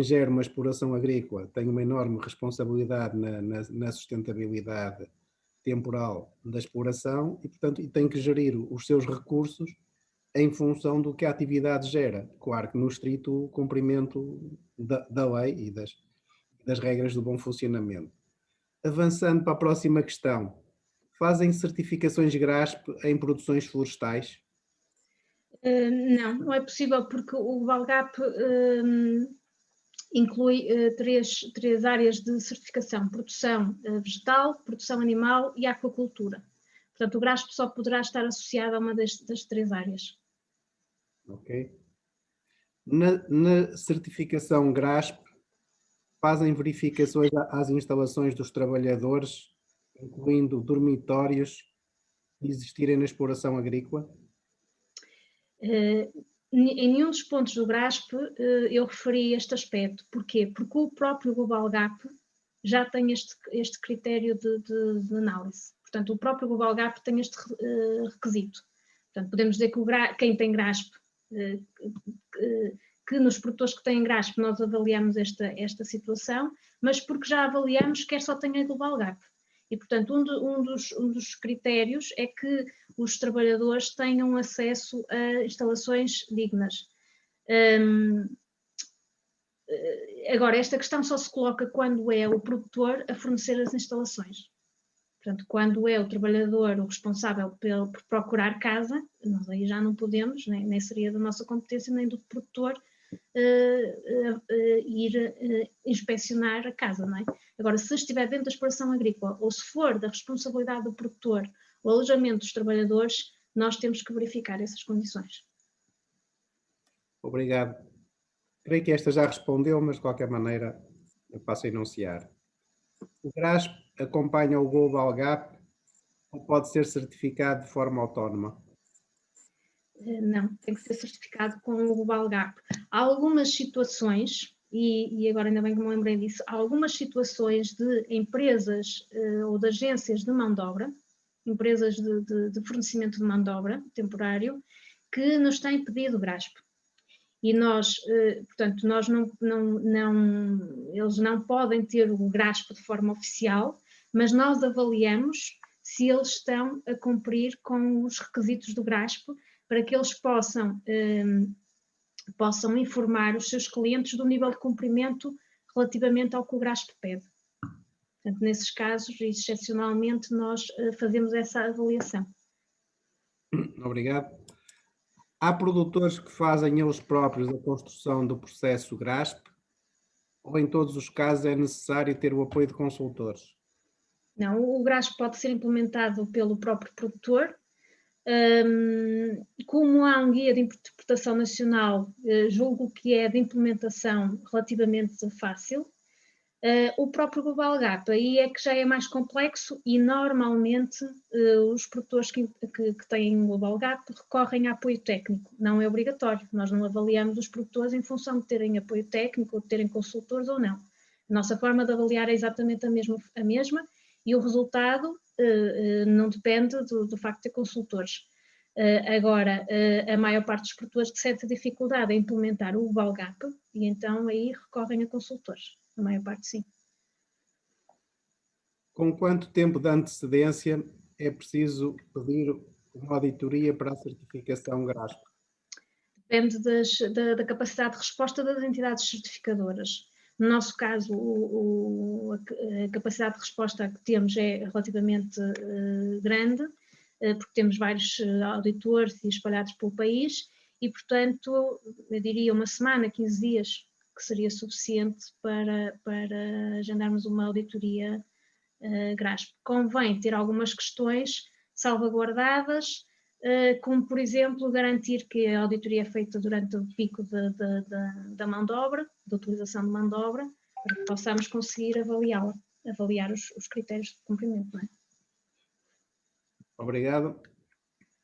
gera uma exploração agrícola tem uma enorme responsabilidade na sustentabilidade temporal da exploração e, portanto, tem que gerir os seus recursos em função do que a atividade gera. Claro que no estrito cumprimento da lei e das regras do bom funcionamento. Avançando para a próxima questão. Fazem certificações GRASP em produções florestais? Não é possível porque o VALGAP inclui três áreas de certificação: produção vegetal, produção animal e aquacultura. Portanto, o GRASP só poderá estar associado a uma das três áreas. Ok. Na certificação GRASP, fazem verificações às instalações dos trabalhadores, incluindo dormitórios, que existirem na exploração agrícola? Em nenhum dos pontos do GRASP eu referi este aspecto. Porquê? Porque o próprio Global Gap já tem este critério de análise. Portanto, o próprio Global Gap tem este requisito. Portanto, podemos dizer que quem tem GRASP, que nos produtores que têm GRASP nós avaliamos esta situação, mas porque já avaliamos quer só tenha Global Gap. E, portanto, um dos critérios é que os trabalhadores tenham acesso a instalações dignas. Agora, esta questão só se coloca quando é o produtor a fornecer as instalações. Portanto, quando é o trabalhador o responsável por procurar casa, nós aí já não podemos, nem seria da nossa competência, nem do produtor, ir inspecionar a casa, não é? Agora, se estiver dentro da exploração agrícola ou se for da responsabilidade do produtor o alojamento dos trabalhadores, nós temos que verificar essas condições. Obrigado. Creio que esta já respondeu, mas de qualquer maneira eu passo a enunciar. O GRASP acompanha o Global Gap ou pode ser certificado de forma autónoma? Não, tem que ser certificado com o Global Gap. Há algumas situações, e agora ainda bem que me lembrei disso, há algumas situações de empresas ou de agências de mão de obra, empresas de fornecimento de mão de obra temporário, que nos têm pedido GRASP. E nós, portanto, nós eles não podem ter o GRASP de forma oficial, mas nós avaliamos se eles estão a cumprir com os requisitos do GRASP para que eles possam informar os seus clientes do nível de cumprimento relativamente ao que o GRASP pede. Portanto, nesses casos, excepcionalmente, nós fazemos essa avaliação. Obrigado. Há produtores que fazem eles próprios a construção do processo GRASP ou em todos os casos é necessário ter o apoio de consultores? Não, o GRASP pode ser implementado pelo próprio produtor. Como há um guia de interpretação nacional, julgo que é de implementação relativamente fácil. O próprio Global Gap aí é que já é mais complexo e normalmente os produtores que têm Global Gap recorrem a apoio técnico. Não é obrigatório, nós não avaliamos os produtores em função de terem apoio técnico ou de terem consultores ou não. A nossa forma de avaliar é exatamente a mesma e o resultado não depende do facto de ter consultores. Agora, a maior parte dos produtores sente dificuldade em implementar o Global Gap e então aí recorrem a consultores. A maior parte, sim. Com quanto tempo de antecedência é preciso pedir uma auditoria para a certificação GRASP? Depende da capacidade de resposta das entidades certificadoras. No nosso caso, a capacidade de resposta que temos é relativamente grande, porque temos vários auditores espalhados pelo país e, portanto, eu diria uma semana, 15 dias, que seria suficiente para agendarmos uma auditoria GRASP. Convém ter algumas questões salvaguardadas, como, por exemplo, garantir que a auditoria é feita durante o pico da mão de obra, da utilização de mão de obra, para que possamos conseguir avaliar os critérios de cumprimento. Não é? Obrigado.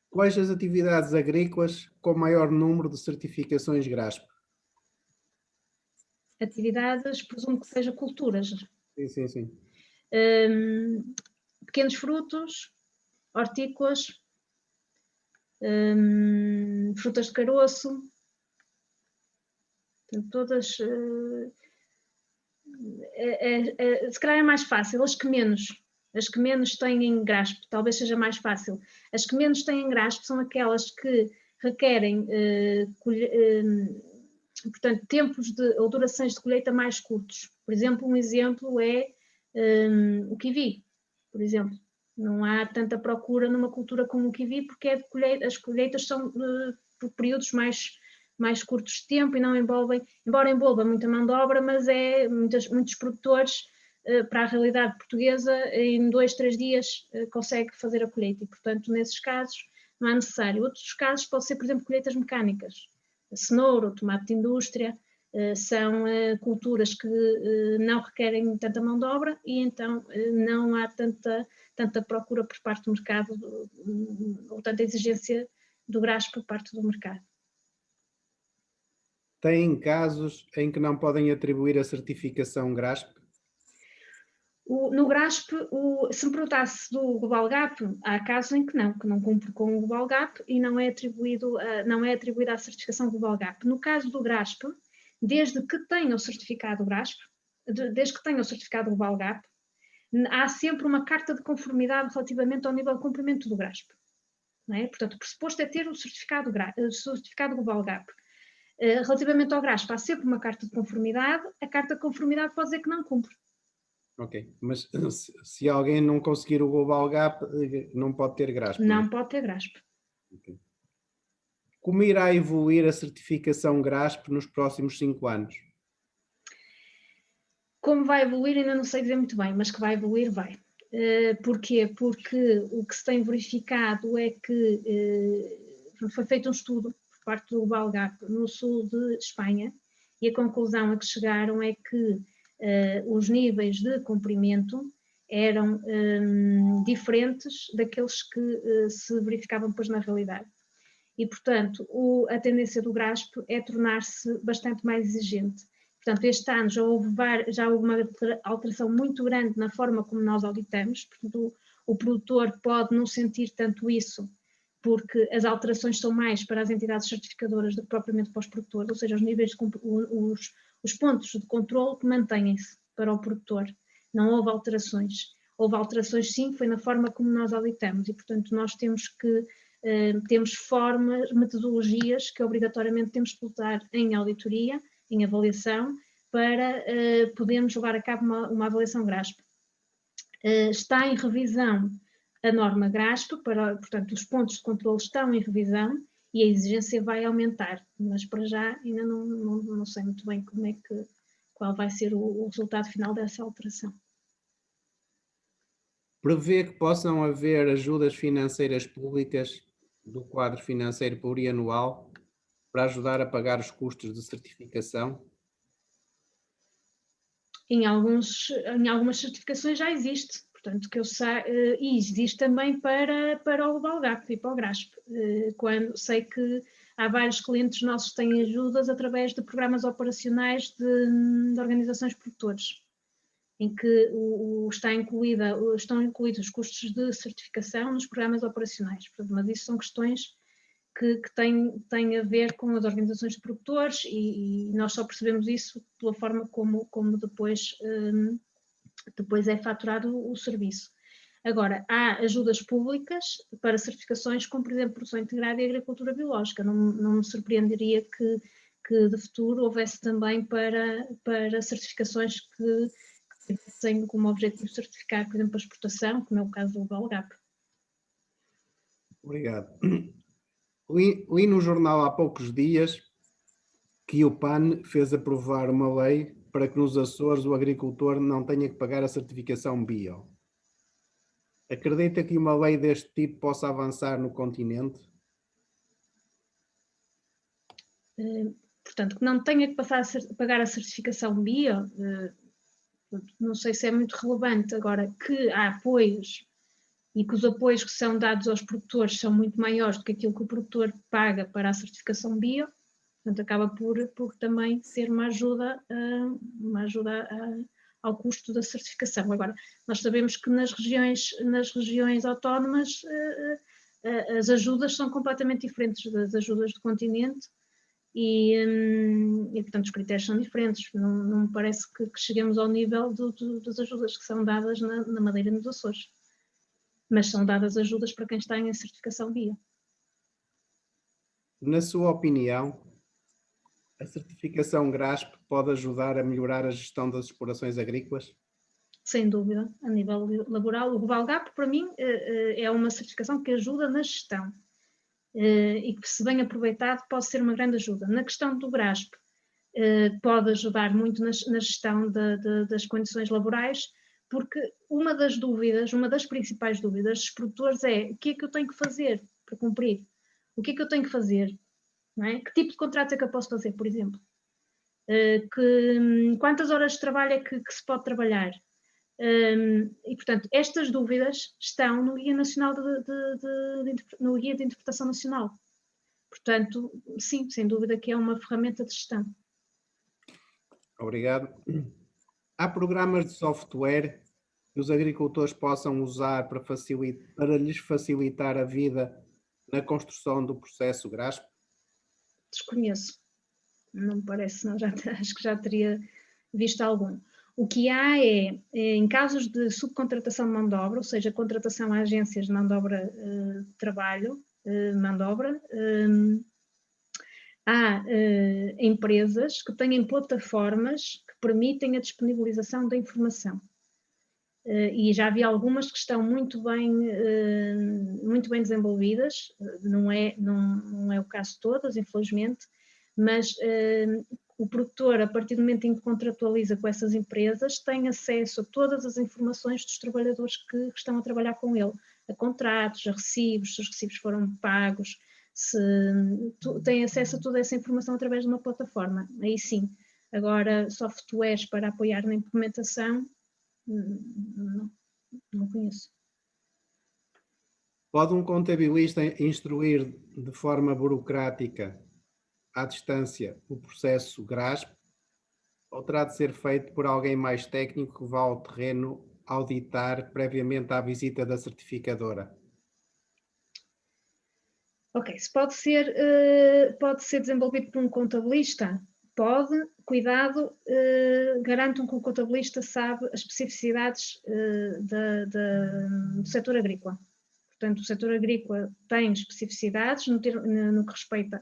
Quais as atividades agrícolas com maior número de certificações GRASP? Atividades, presumo que seja culturas. Sim. Pequenos frutos, hortícolas, frutas de caroço, todas. Se calhar é mais fácil, as que menos têm GRASP, talvez seja mais fácil. As que menos têm GRASP são aquelas que requerem portanto, tempos ou durações de colheita mais curtos. Por exemplo, um exemplo é o kiwi, por exemplo. Não há tanta procura numa cultura como o kiwi porque as colheitas são por períodos mais mais curtos de tempo e não envolvem, embora envolva muita mão de obra, mas muitos produtores, para a realidade portuguesa, em 2, 3 dias consegue fazer a colheita e, portanto, nesses casos não é necessário. Outros casos pode ser, por exemplo, colheitas mecânicas, a cenoura, o tomate de indústria, são culturas que não requerem tanta mão de obra e então não há tanta procura por parte do mercado ou tanta exigência do gás por parte do mercado. Tem casos em que não podem atribuir a certificação GRASP? No GRASP, se me perguntasse do Global Gap, há casos em que não cumpre com o Global Gap e não é atribuída a certificação Global Gap. No caso do GRASP, desde que tenha o certificado GRASP, desde que tenha o certificado Global Gap, há sempre uma carta de conformidade relativamente ao nível de cumprimento do GRASP. Não é? Portanto, o pressuposto é ter o certificado Global Gap. Relativamente ao GRASP, há sempre uma carta de conformidade, a carta de conformidade pode dizer que não cumpre. Ok, mas se alguém não conseguir o Global Gap, não pode ter GRASP? Não pode ter GRASP. Okay. Como irá evoluir a certificação GRASP nos próximos 5 anos? Como vai evoluir ainda não sei dizer muito bem, mas que vai evoluir, vai. Porquê? Porque o que se tem verificado é que foi feito um estudo por parte do Global Gap no sul de Espanha e a conclusão a que chegaram é que os níveis de cumprimento eram diferentes daqueles que se verificavam depois na realidade. E, portanto, a tendência do GRASP é tornar-se bastante mais exigente. Portanto, este ano já houve uma alteração muito grande na forma como nós auditamos. Portanto, o produtor pode não sentir tanto isso, porque as alterações são mais para as entidades certificadoras do que propriamente para os produtores, ou seja, os níveis os pontos de controle que mantêm-se para o produtor. Não houve alterações. Houve alterações, sim, foi na forma como nós auditamos e, portanto, nós temos formas, metodologias que obrigatoriamente temos que usar em auditoria, em avaliação, para podermos levar a cabo uma avaliação GRASP. Está em revisão a norma GRASP, portanto, os pontos de controle estão em revisão e a exigência vai aumentar, mas para já ainda não sei muito bem qual vai ser o resultado final dessa alteração. Prevê que possam haver ajudas financeiras públicas do quadro financeiro plurianual para ajudar a pagar os custos de certificação? Em algumas certificações já existe, portanto, que eu sei, e existe também para o Global Gap e para o GRASP. Quando sei que há vários clientes nossos que têm ajudas através de programas operacionais de organizações produtores, em que estão incluídos os custos de certificação nos programas operacionais. Portanto, mas isso são questões que têm a ver com as organizações de produtores e nós só percebemos isso pela forma como depois é faturado o serviço. Agora, há ajudas públicas para certificações como, por exemplo, produção integrada e agricultura biológica. Não me surpreenderia que de futuro houvesse também para certificações que têm como objetivo certificar, por exemplo, a exportação, como é o caso do Global Gap. Obrigado. Li no jornal há poucos dias que o PAN fez aprovar uma lei para que nos Açores o agricultor não tenha que pagar a certificação bio. Acredita que uma lei deste tipo possa avançar no continente? Portanto, que não tenha que pagar a certificação bio, não sei se é muito relevante. Agora, que há apoios e que os apoios que são dados aos produtores são muito maiores do que aquilo que o produtor paga para a certificação bio, portanto, acaba por também ser uma ajuda ao custo da certificação. Agora, nós sabemos que nas regiões autónomas as ajudas são completamente diferentes das ajudas do continente e portanto, os critérios são diferentes. Não me parece que cheguemos ao nível das ajudas que são dadas na Madeira e nos Açores. Mas são dadas ajudas para quem está em certificação bio. Na sua opinião, a certificação GRASP pode ajudar a melhorar a gestão das explorações agrícolas? Sem dúvida, a nível laboral. O Global Gap, para mim, é uma certificação que ajuda na gestão. e que, se bem aproveitado, pode ser uma grande ajuda. Na questão do GRASP, pode ajudar muito na gestão das condições laborais, porque uma das principais dúvidas dos produtores é: o que é que eu tenho que fazer para cumprir? O que é que eu tenho que fazer? Não é? Que tipo de contrato é que eu posso fazer, por exemplo? Quantas horas de trabalho é que se pode trabalhar? E, portanto, estas dúvidas estão no Guia Nacional no Guia de Interpretação Nacional. Portanto, sim, sem dúvida que é uma ferramenta de gestão. Obrigado. Há programas de software que os agricultores possam usar para lhes facilitar a vida na construção do processo GRASP? Desconheço. Não me parece, não, acho que já teria visto algum. O que há em casos de subcontratação de mão de obra, ou seja, contratação a agências de mão de obra de trabalho, mão de obra, há empresas que têm plataformas que permitem a disponibilização da informação. E já vi algumas que estão muito bem desenvolvidas, não é o caso de todas, infelizmente, mas o produtor, a partir do momento em que contratualiza com essas empresas, tem acesso a todas as informações dos trabalhadores que estão a trabalhar com ele, a contratos, a recibos, se os recibos foram pagos, tem acesso a toda essa informação através de uma plataforma, aí sim. Agora, softwares para apoiar na implementação, não conheço. Pode um contabilista instruir de forma burocrática, à distância, o processo GRASP, ou terá de ser feito por alguém mais técnico que vá ao terreno auditar previamente à visita da certificadora? Ok, se pode ser desenvolvido por um contabilista? Pode. Cuidado, garanto que o contabilista sabe as especificidades do setor agrícola. Portanto, o setor agrícola tem especificidades no que respeita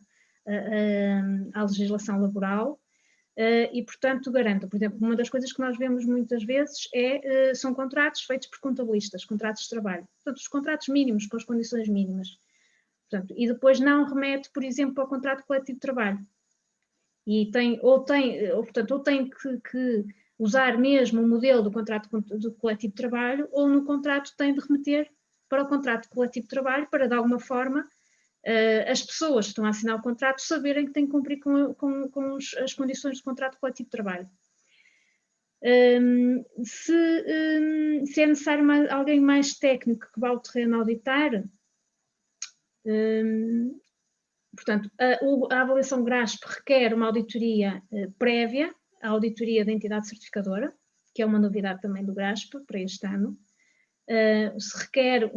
à legislação laboral e, portanto, garanto. Por exemplo, uma das coisas que nós vemos muitas vezes são contratos feitos por contabilistas, contratos de trabalho. Portanto, os contratos mínimos, com as condições mínimas. Portanto, e depois não remete, por exemplo, ao contrato coletivo de trabalho. E tem que usar mesmo o modelo do contrato do coletivo de trabalho, ou no contrato tem de remeter para o contrato coletivo de trabalho, para de alguma forma as pessoas que estão a assinar o contrato saberem que têm que cumprir com as condições do contrato coletivo de trabalho. Se é necessário alguém mais técnico que vá ao terreno auditar, portanto, a avaliação GRASP requer uma auditoria prévia à auditoria da entidade certificadora, que é uma novidade também do GRASP para este ano. Se requer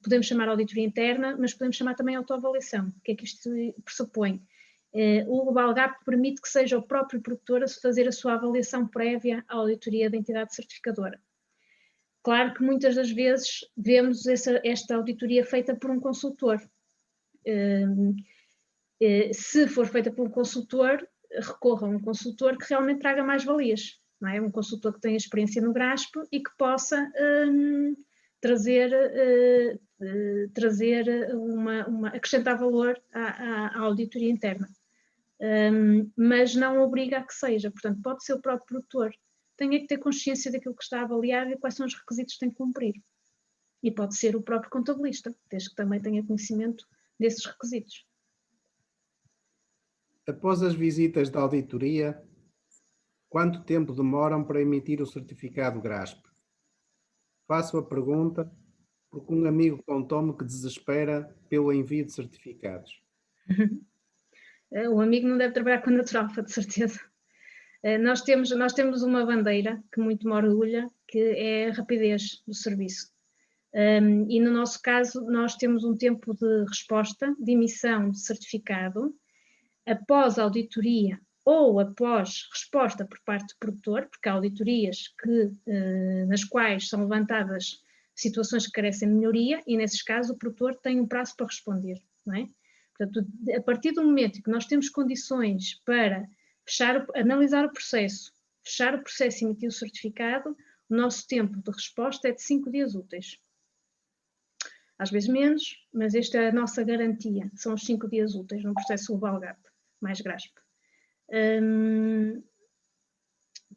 podemos chamar auditoria interna, mas podemos chamar também autoavaliação. O que é que isto pressupõe? O Global Gap permite que seja o próprio produtor a fazer a sua avaliação prévia à auditoria da entidade certificadora. Claro que muitas das vezes vemos esta auditoria feita por um consultor. Se for feita por um consultor, recorra a um consultor que realmente traga mais valias. Não é? Um consultor que tenha experiência no GRASP e que possa acrescentar valor à auditoria interna. Mas não obriga a que seja. Portanto, pode ser o próprio produtor. Tem que ter consciência daquilo que está a avaliar e quais são os requisitos que tem que cumprir. E pode ser o próprio contabilista, desde que também tenha conhecimento desses requisitos. Após as visitas de auditoria, quanto tempo demoram para emitir o certificado GRASP? Faço a pergunta porque um amigo contou-me que desespera pelo envio de certificados. O amigo não deve trabalhar com a Naturalfa, de certeza. Nós temos uma bandeira que muito me orgulha, que é a rapidez do serviço. E no nosso caso, nós temos um tempo de resposta, de emissão de certificado, após a auditoria ou após resposta por parte do produtor, porque há auditorias nas quais são levantadas situações que carecem de melhoria, e nesses casos o produtor tem um prazo para responder, não é? Portanto, a partir do momento em que nós temos condições para analisar o processo, fechar o processo e emitir o certificado, o nosso tempo de resposta é de 5 dias úteis. às vezes menos, mas esta é a nossa garantia, são os 5 dias úteis no processo global GAP, mais GRASP.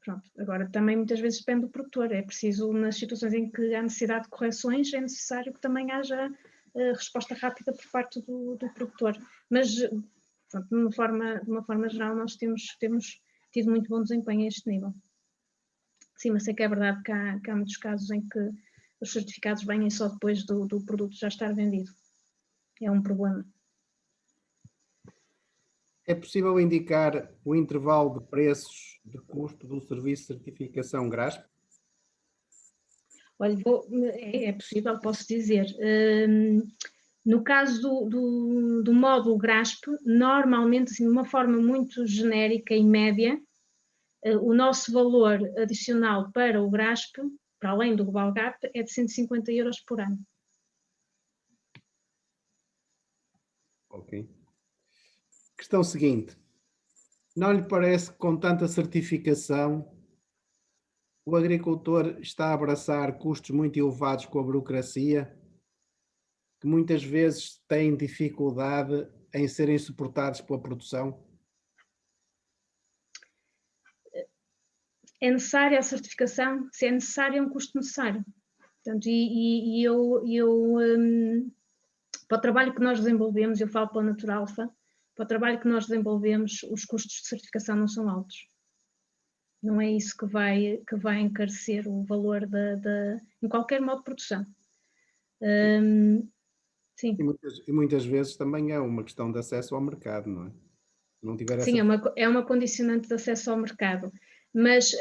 Pronto, agora também muitas vezes depende do produtor, é preciso, nas situações em que há necessidade de correções, é necessário que também haja resposta rápida por parte do produtor, mas pronto, de uma forma geral nós temos tido muito bom desempenho a este nível. Sim, mas sei que é verdade que há muitos casos em que os certificados vêm só depois do produto já estar vendido, é um problema. É possível indicar o intervalo de preços de custo do serviço de certificação GRASP? Olha, é possível, posso dizer. No caso do módulo GRASP, normalmente, assim, de uma forma muito genérica e média, o nosso valor adicional para o GRASP, para além do Global GAP, é de 150 euros por ano. Ok. Questão seguinte. Não lhe parece que com tanta certificação o agricultor está a abraçar custos muito elevados com a burocracia, que muitas vezes têm dificuldade em serem suportados pela produção? É necessária a certificação? Se é necessário, é um custo necessário. Portanto, para o trabalho que nós desenvolvemos, eu falo pela Naturalfa, para o trabalho que nós desenvolvemos, os custos de certificação não são altos. Não é isso que vai encarecer o valor em qualquer modo de produção. Sim. E muitas vezes também é uma questão de acesso ao mercado, não é? Não tiver essa... Sim, é uma condicionante de acesso ao mercado. Mas,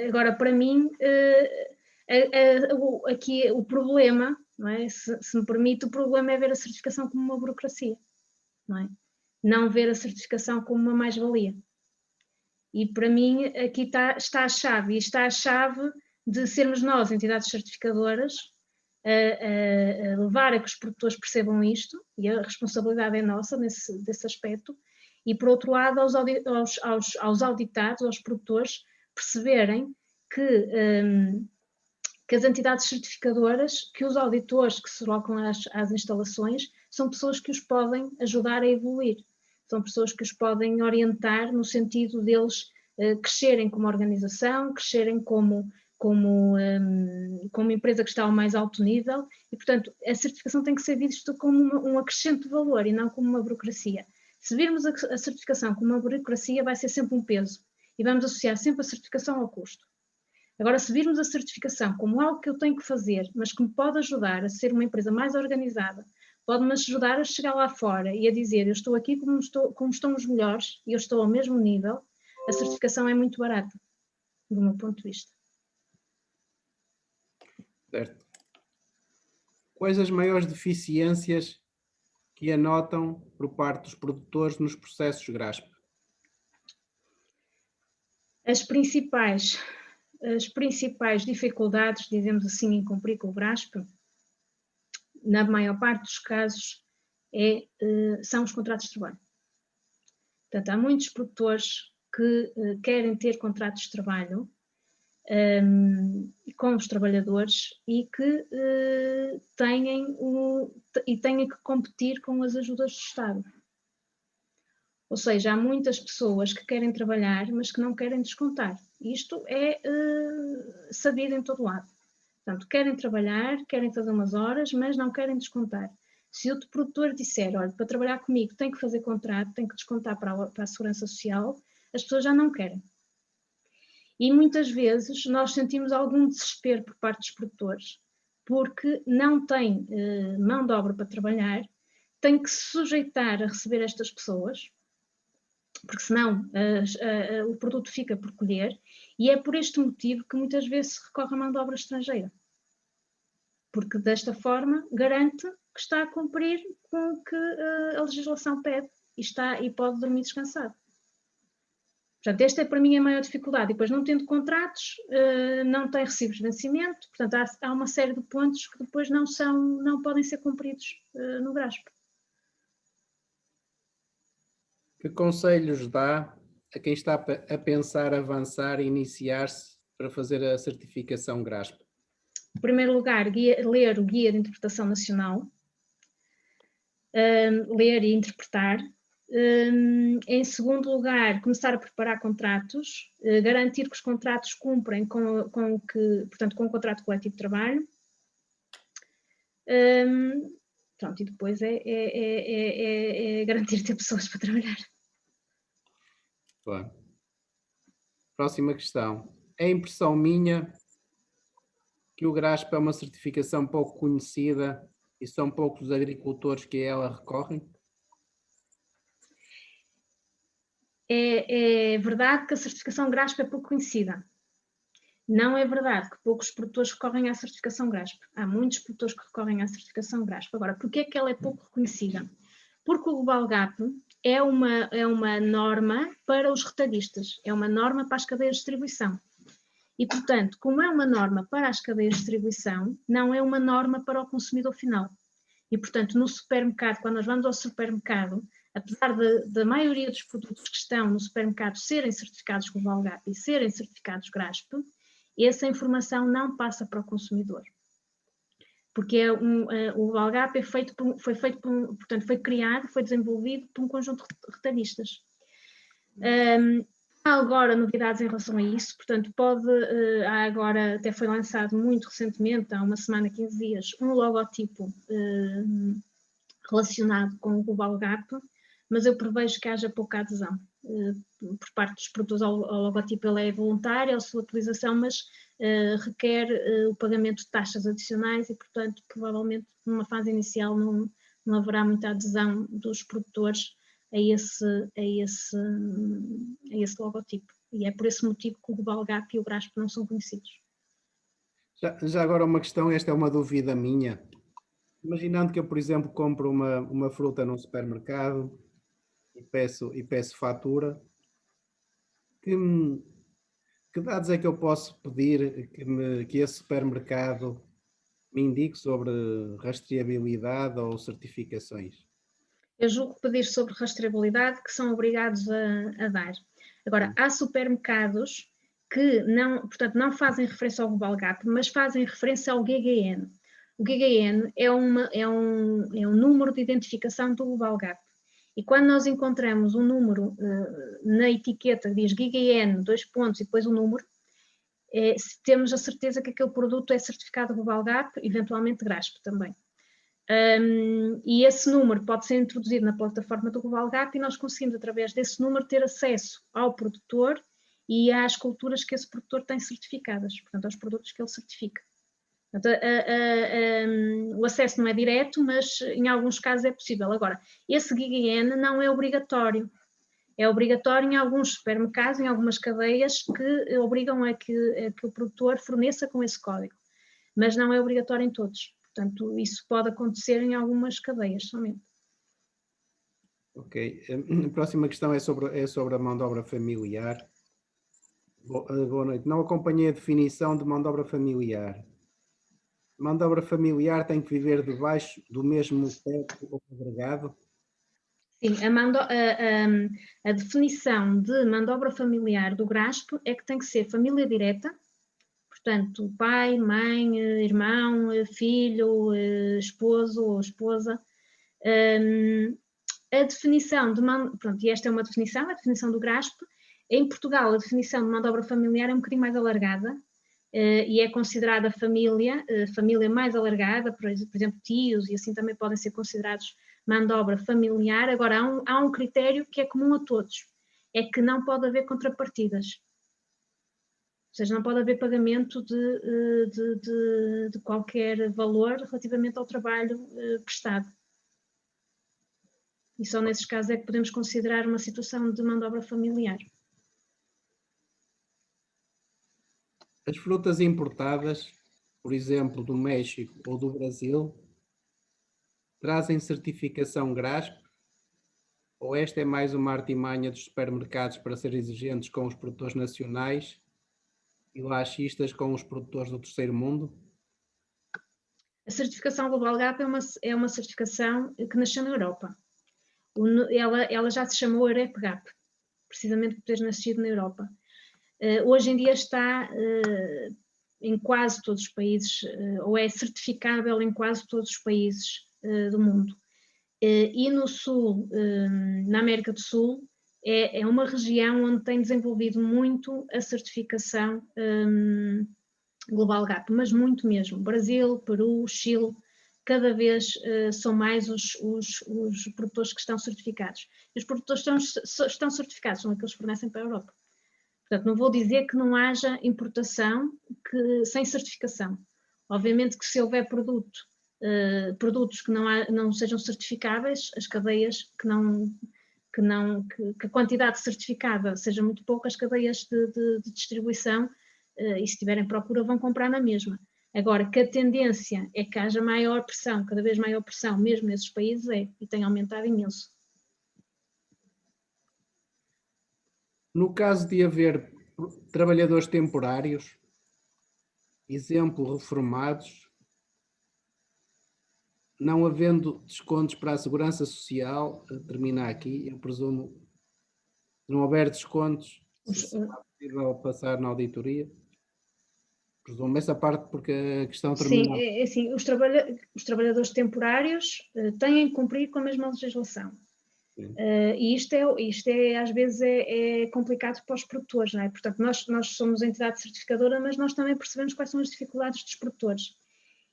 agora, para mim, aqui o problema, não é? Se me permite, o problema é ver a certificação como uma burocracia, não é? Não ver a certificação como uma mais-valia. E para mim aqui está a chave, e está a chave de sermos nós, entidades certificadoras, a levar a que os produtores percebam isto, e a responsabilidade é nossa desse aspecto, e por outro lado aos auditados, aos produtores, perceberem que as entidades certificadoras, que os auditores que se colocam às instalações, são pessoas que os podem ajudar a evoluir, são pessoas que os podem orientar no sentido deles crescerem como organização, crescerem como empresa que está ao mais alto nível, e portanto a certificação tem que ser vista como um acrescente de valor e não como uma burocracia. Se virmos a certificação como uma burocracia, vai ser sempre um peso, e vamos associar sempre a certificação ao custo. Agora, se virmos a certificação como algo que eu tenho que fazer, mas que me pode ajudar a ser uma empresa mais organizada, pode-me ajudar a chegar lá fora e a dizer, eu estou aqui como estão os melhores e eu estou ao mesmo nível, a certificação é muito barata, do meu ponto de vista. Certo. Quais as maiores deficiências que anotam por parte dos produtores nos processos GRASP? As principais dificuldades, dizemos assim, em cumprir com o GRASP, na maior parte dos casos, são os contratos de trabalho. Portanto, há muitos produtores que querem ter contratos de trabalho com os trabalhadores e que têm que competir com as ajudas do Estado. Ou seja, há muitas pessoas que querem trabalhar, mas que não querem descontar. Isto é sabido em todo lado. Portanto, querem trabalhar, querem fazer umas horas, mas não querem descontar. Se o produtor disser, olha, para trabalhar comigo tem que fazer contrato, tem que descontar para a Segurança Social, as pessoas já não querem. E muitas vezes nós sentimos algum desespero por parte dos produtores, porque não têm mão de obra para trabalhar, têm que se sujeitar a receber estas pessoas, porque senão o produto fica por colher, e é por este motivo que muitas vezes se recorre à mão de obra estrangeira. Porque desta forma garante que está a cumprir com o que a legislação pede e pode dormir descansado. Portanto, esta é para mim a maior dificuldade. E depois, não tendo contratos, não tem recibos de vencimento, portanto, há uma série de pontos que depois não podem ser cumpridos no GRASP. Que conselhos dá a quem está a pensar avançar e iniciar-se para fazer a certificação GRASP? Em primeiro lugar, ler o Guia de Interpretação Nacional, ler e interpretar. Em segundo lugar, começar a preparar contratos, garantir que os contratos cumprem com o contrato coletivo de trabalho. Pronto, e depois é garantir ter pessoas para trabalhar. Bom. Próxima questão. É impressão minha que o GRASP é uma certificação pouco conhecida e são poucos os agricultores que a ela recorrem? É verdade que a certificação GRASP é pouco conhecida. Não é verdade que poucos produtores recorrem à certificação GRASP. Há muitos produtores que recorrem à certificação GRASP. Agora, porquê é que ela é pouco reconhecida? Porque o Global Gap é uma norma para os retalhistas, é uma norma para as cadeias de distribuição. E, portanto, como é uma norma para as cadeias de distribuição, não é uma norma para o consumidor final. E, portanto, no supermercado, quando nós vamos ao supermercado, apesar da maioria dos produtos que estão no supermercado serem certificados Global Gap e serem certificados GRASP, essa informação não passa para o consumidor. Porque o Global Gap foi criado, foi desenvolvido por um conjunto de retalhistas. Há agora novidades em relação a isso, portanto, há agora, até foi lançado muito recentemente, há uma semana, 15 dias, um logotipo relacionado com o Global Gap, mas eu prevejo que haja pouca adesão por parte dos produtores ao logotipo. Ele é voluntário, a sua utilização, mas requer o pagamento de taxas adicionais e, portanto, provavelmente numa fase inicial não haverá muita adesão dos produtores a esse logotipo. E é por esse motivo que o Global Gap e o GRASP não são conhecidos. Já agora uma questão, esta é uma dúvida minha. Imaginando que eu, por exemplo, compro uma fruta num supermercado e peço fatura, que dados é que eu posso pedir que esse supermercado me indique sobre rastreabilidade ou certificações? Eu julgo pedir sobre rastreabilidade que são obrigados a dar. Agora, há supermercados que não fazem referência ao Global Gap, mas fazem referência ao GGN. O GGN é um número de identificação do Global Gap. E quando nós encontramos um número na etiqueta que diz GGN, 2 pontos e depois o número, temos a certeza que aquele produto é certificado Global Gap, eventualmente GRASP também. E esse número pode ser introduzido na plataforma do Global Gap e nós conseguimos, através desse número, ter acesso ao produtor e às culturas que esse produtor tem certificadas, portanto, aos produtos que ele certifica. Portanto, o acesso não é direto, mas em alguns casos é possível. Agora, esse GGN não é obrigatório. É obrigatório em alguns supermercados, em algumas cadeias que obrigam a que o produtor forneça com esse código, mas não é obrigatório em todos. Portanto, isso pode acontecer em algumas cadeias somente. Ok. A próxima questão é sobre a mão de obra familiar. Boa noite. Não acompanhei a definição de mão de obra familiar. Mão de obra familiar tem que viver debaixo do mesmo teto ou agregado? Sim, a definição de mão de obra familiar do GRASP é que tem que ser família direta, portanto, pai, mãe, irmão, filho, esposo ou esposa. A definição de pronto, e esta é uma definição, a definição do GRASP. Em Portugal, a definição de mão de obra familiar é um bocadinho mais alargada e é considerada família mais alargada, por exemplo, tios, e assim também podem ser considerados mão de obra familiar. Agora, há um critério que é comum a todos, é que não pode haver contrapartidas. Ou seja, não pode haver pagamento de qualquer valor relativamente ao trabalho prestado. E só nesses casos é que podemos considerar uma situação de mão de obra familiar. As frutas importadas, por exemplo, do México ou do Brasil, trazem certificação GRASP? Ou esta é mais uma artimanha dos supermercados para ser exigentes com os produtores nacionais e laxistas com os produtores do terceiro mundo? A certificação Global Gap é uma certificação que nasceu na Europa. Ela já se chamou EUREP Gap, precisamente por ter nascido na Europa. Hoje em dia está em quase todos os países, ou é certificável em quase todos os países do mundo. E no Sul, na América do Sul, é uma região onde tem desenvolvido muito a certificação Global Gap, mas muito mesmo. Brasil, Peru, Chile, cada vez são mais os produtores que estão certificados. E os produtores estão certificados, são aqueles que fornecem para a Europa. Portanto, não vou dizer que não haja importação sem certificação. Obviamente que se houver produtos que não sejam certificáveis, as cadeias que a quantidade certificada seja muito pouca, as cadeias de distribuição, e se tiverem procura, vão comprar na mesma. Agora, que a tendência é que haja maior pressão, cada vez maior pressão, mesmo nesses países, e tem aumentado imenso. No caso de haver trabalhadores temporários, exemplo, reformados, não havendo descontos para a segurança social, termina aqui, eu presumo, se não houver descontos, se será possível passar na auditoria. Presumo essa parte porque a questão termina. Sim, é assim, os trabalhadores temporários têm que cumprir com a mesma legislação. E isto às vezes é complicado para os produtores, não é? Portanto, nós somos a entidade certificadora, mas nós também percebemos quais são as dificuldades dos produtores.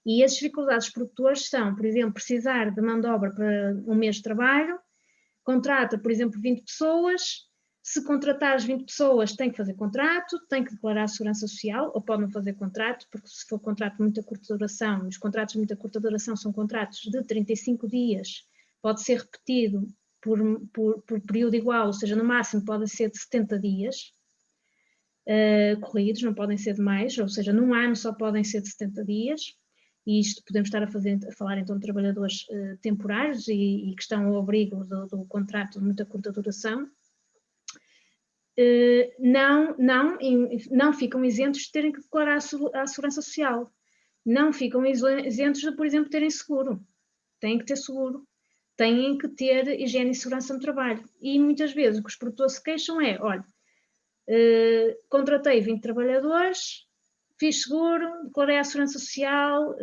E as dificuldades dos produtores são, por exemplo, precisar de mão de obra para um mês de trabalho, contrata, por exemplo, 20 pessoas, se contratar as 20 pessoas tem que fazer contrato, tem que declarar a segurança social, ou pode não fazer contrato, porque se for contrato de muita curta duração, os contratos de muita curta duração são contratos de 35 dias, pode ser repetido por período igual, ou seja, no máximo pode ser de 70 dias corridos, não podem ser de mais, ou seja, num ano só podem ser de 70 dias, e isto podemos estar a falar então de trabalhadores temporários e que estão ao abrigo do contrato de muita curta duração. Não ficam isentos de terem que declarar a segurança social, não ficam isentos de, por exemplo, terem seguro, têm que ter seguro, têm que ter higiene e segurança no trabalho. E muitas vezes o que os produtores se queixam é, olha, contratei 20 trabalhadores, fiz seguro, declarei a segurança social,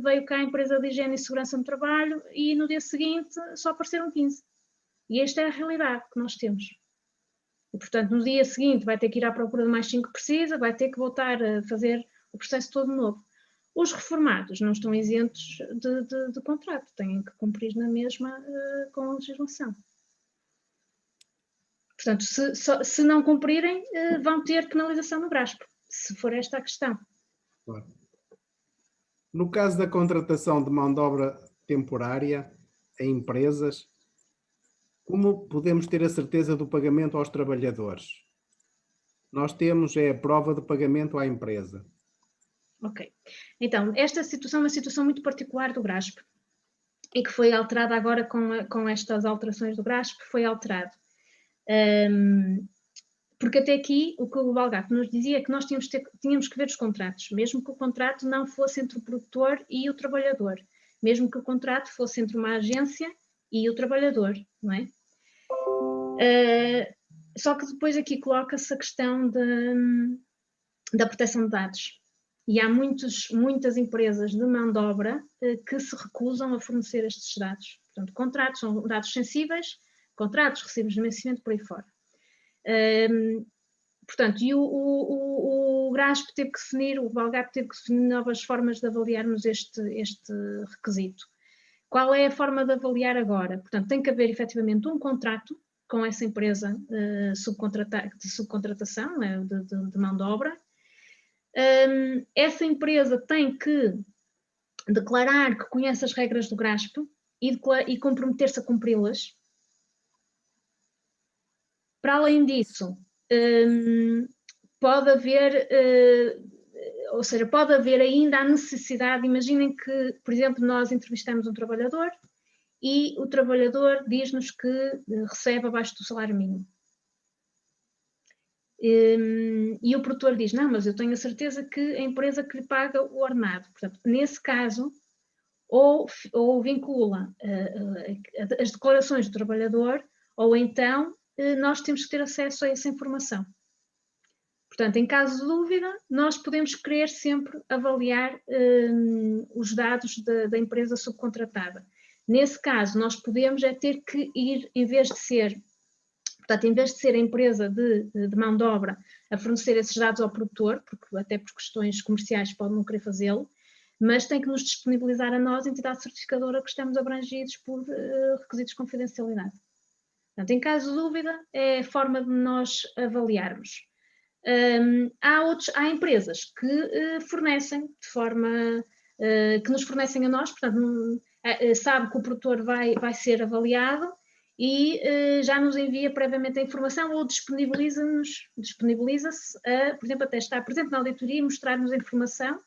veio cá a empresa de higiene e segurança no trabalho e no dia seguinte só apareceram 15. E esta é a realidade que nós temos. E, portanto, no dia seguinte vai ter que ir à procura de mais 5 que precisa, vai ter que voltar a fazer o processo todo novo. Os reformados não estão isentos de contrato, têm que cumprir na mesma com a legislação. Portanto, se não cumprirem, vão ter penalização no GRASP, se for esta a questão. Claro. No caso da contratação de mão de obra temporária em empresas, como podemos ter a certeza do pagamento aos trabalhadores? Nós temos a prova de pagamento à empresa. Ok. Então, esta situação é uma situação muito particular do GRASP e que foi alterada agora com estas alterações do GRASP, foi alterado. Porque até aqui o que o Global Gap nos dizia é que nós tínhamos que ver os contratos, mesmo que o contrato não fosse entre o produtor e o trabalhador, mesmo que o contrato fosse entre uma agência e o trabalhador, não é? Só que depois aqui coloca-se a questão da proteção de dados. E há muitas empresas de mão de obra que se recusam a fornecer estes dados. Portanto, contratos são dados sensíveis, contratos, recibos de vencimento, por aí fora. Portanto, e o GRASP teve que definir, o GAP teve que definir novas formas de avaliarmos este requisito. Qual é a forma de avaliar agora? Portanto, tem que haver efetivamente um contrato com essa empresa de subcontratação, de mão de obra. Essa empresa tem que declarar que conhece as regras do GRASP e comprometer-se a cumpri-las. Para além disso, pode haver, ou seja, pode haver ainda a necessidade, imaginem que, por exemplo, nós entrevistamos um trabalhador e o trabalhador diz-nos que recebe abaixo do salário mínimo. E o produtor diz, não, mas eu tenho a certeza que a empresa que lhe paga o ordenado. Portanto, nesse caso, ou vincula as declarações do trabalhador, ou então nós temos que ter acesso a essa informação. Portanto, em caso de dúvida, nós podemos querer sempre avaliar os dados da empresa subcontratada. Nesse caso, nós podemos ter que ir, em vez de ser a empresa de mão de obra a fornecer esses dados ao produtor, porque até por questões comerciais pode não querer fazê-lo, mas tem que nos disponibilizar a nós, entidade certificadora, que estamos abrangidos por requisitos de confidencialidade. Portanto, em caso de dúvida, é a forma de nós avaliarmos. Há empresas que fornecem de forma, que nos fornecem a nós, portanto, sabe que o produtor vai ser avaliado e já nos envia previamente a informação ou disponibiliza-se, por exemplo, até estar presente na auditoria e mostrar-nos a informação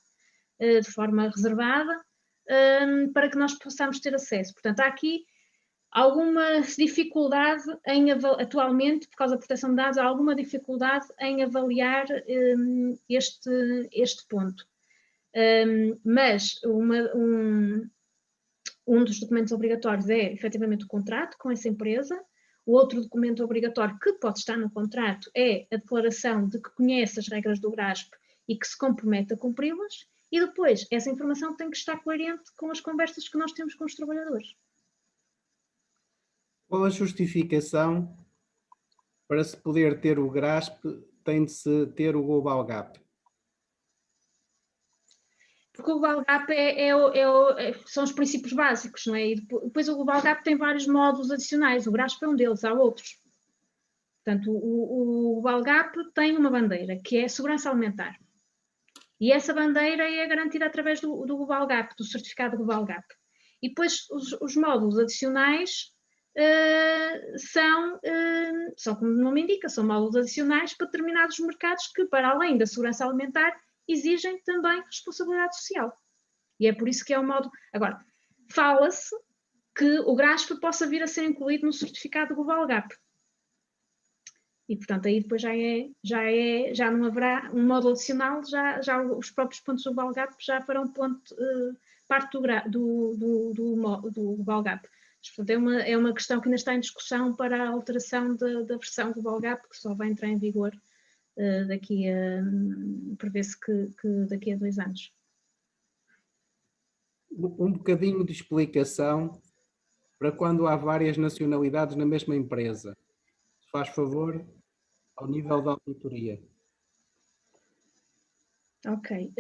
de forma reservada para que nós possamos ter acesso. Portanto, há aqui alguma dificuldade atualmente, por causa da proteção de dados, há alguma dificuldade em avaliar este ponto. Mas um dos documentos obrigatórios é, efetivamente, o contrato com essa empresa. O outro documento obrigatório que pode estar no contrato é a declaração de que conhece as regras do GRASP e que se compromete a cumpri-las. E depois, essa informação tem que estar coerente com as conversas que nós temos com os trabalhadores. Qual a justificação para se poder ter o GRASP, tem de se ter o Global Gap? Porque o Global Gap são os princípios básicos, não é? E depois o Global Gap tem vários módulos adicionais, o GRASP é um deles, há outros. Portanto, o Global Gap tem uma bandeira, que é segurança alimentar. E essa bandeira é garantida através do Global Gap, do certificado Global Gap. E depois os módulos adicionais são, como o nome indica, são módulos adicionais para determinados mercados que, para além da segurança alimentar, exigem também responsabilidade social. E é por isso que é um módulo... Agora, fala-se que o GRASP possa vir a ser incluído no certificado Global Gap. E, portanto, aí depois já não haverá um módulo adicional, já os próprios pontos do Global Gap já farão parte do Global Gap. Portanto, é uma questão que ainda está em discussão para a alteração da versão do Global Gap, que só vai entrar em vigor prevê-se que daqui a 2 anos. Um bocadinho de explicação para quando há várias nacionalidades na mesma empresa. Se faz favor, ao nível da auditoria. Ok.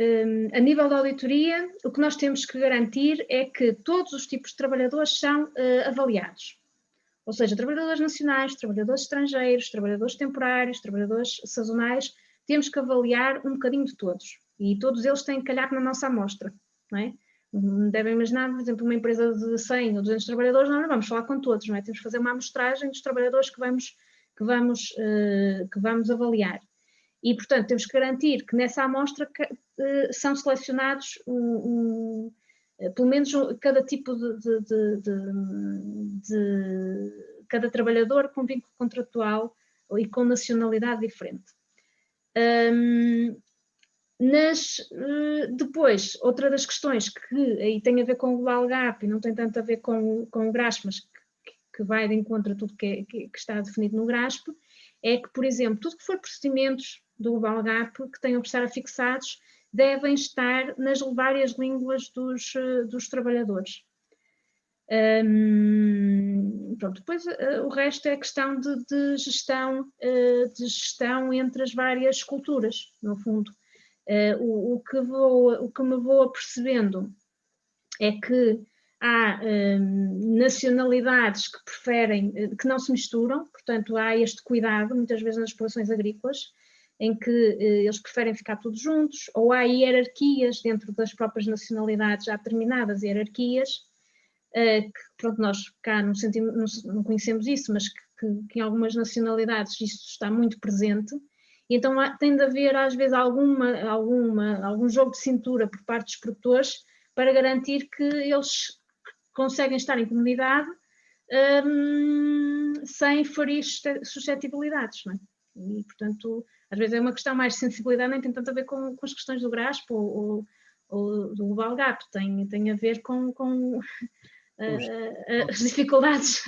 A nível da auditoria, o que nós temos que garantir é que todos os tipos de trabalhadores são avaliados. Ou seja, trabalhadores nacionais, trabalhadores estrangeiros, trabalhadores temporários, trabalhadores sazonais, temos que avaliar um bocadinho de todos. E todos eles têm que calhar na nossa amostra, não é? Devem imaginar, por exemplo, uma empresa de 100 ou 200 trabalhadores, nós não vamos falar com todos, não é? Temos que fazer uma amostragem dos trabalhadores que vamos avaliar. E, portanto, temos que garantir que nessa amostra são selecionados pelo menos cada tipo cada trabalhador com vínculo contratual e com nacionalidade diferente. Depois, outra das questões que aí tem a ver com o Global Gap e não tem tanto a ver com o GRASP, mas que vai de encontro a tudo que está definido no GRASP, é que, por exemplo, tudo que for procedimentos do Global Gap que tenham que estar afixados devem estar nas várias línguas dos trabalhadores. Pronto, depois o resto é questão de gestão entre as várias culturas, no fundo. O que me vou apercebendo é que há nacionalidades que preferem, que não se misturam, portanto há este cuidado, muitas vezes nas explorações agrícolas, em que eles preferem ficar todos juntos, ou há hierarquias dentro das próprias nacionalidades, já determinadas hierarquias, que pronto, nós cá não conhecemos isso, mas que em algumas nacionalidades isso está muito presente, e então tem de haver às vezes algum jogo de cintura por parte dos produtores para garantir que eles conseguem estar em comunidade sem ferir suscetibilidades, não é? E, portanto, às vezes é uma questão mais de sensibilidade, nem tem tanto a ver com as questões do GRASP ou do Global Gap, tem a ver com as dificuldades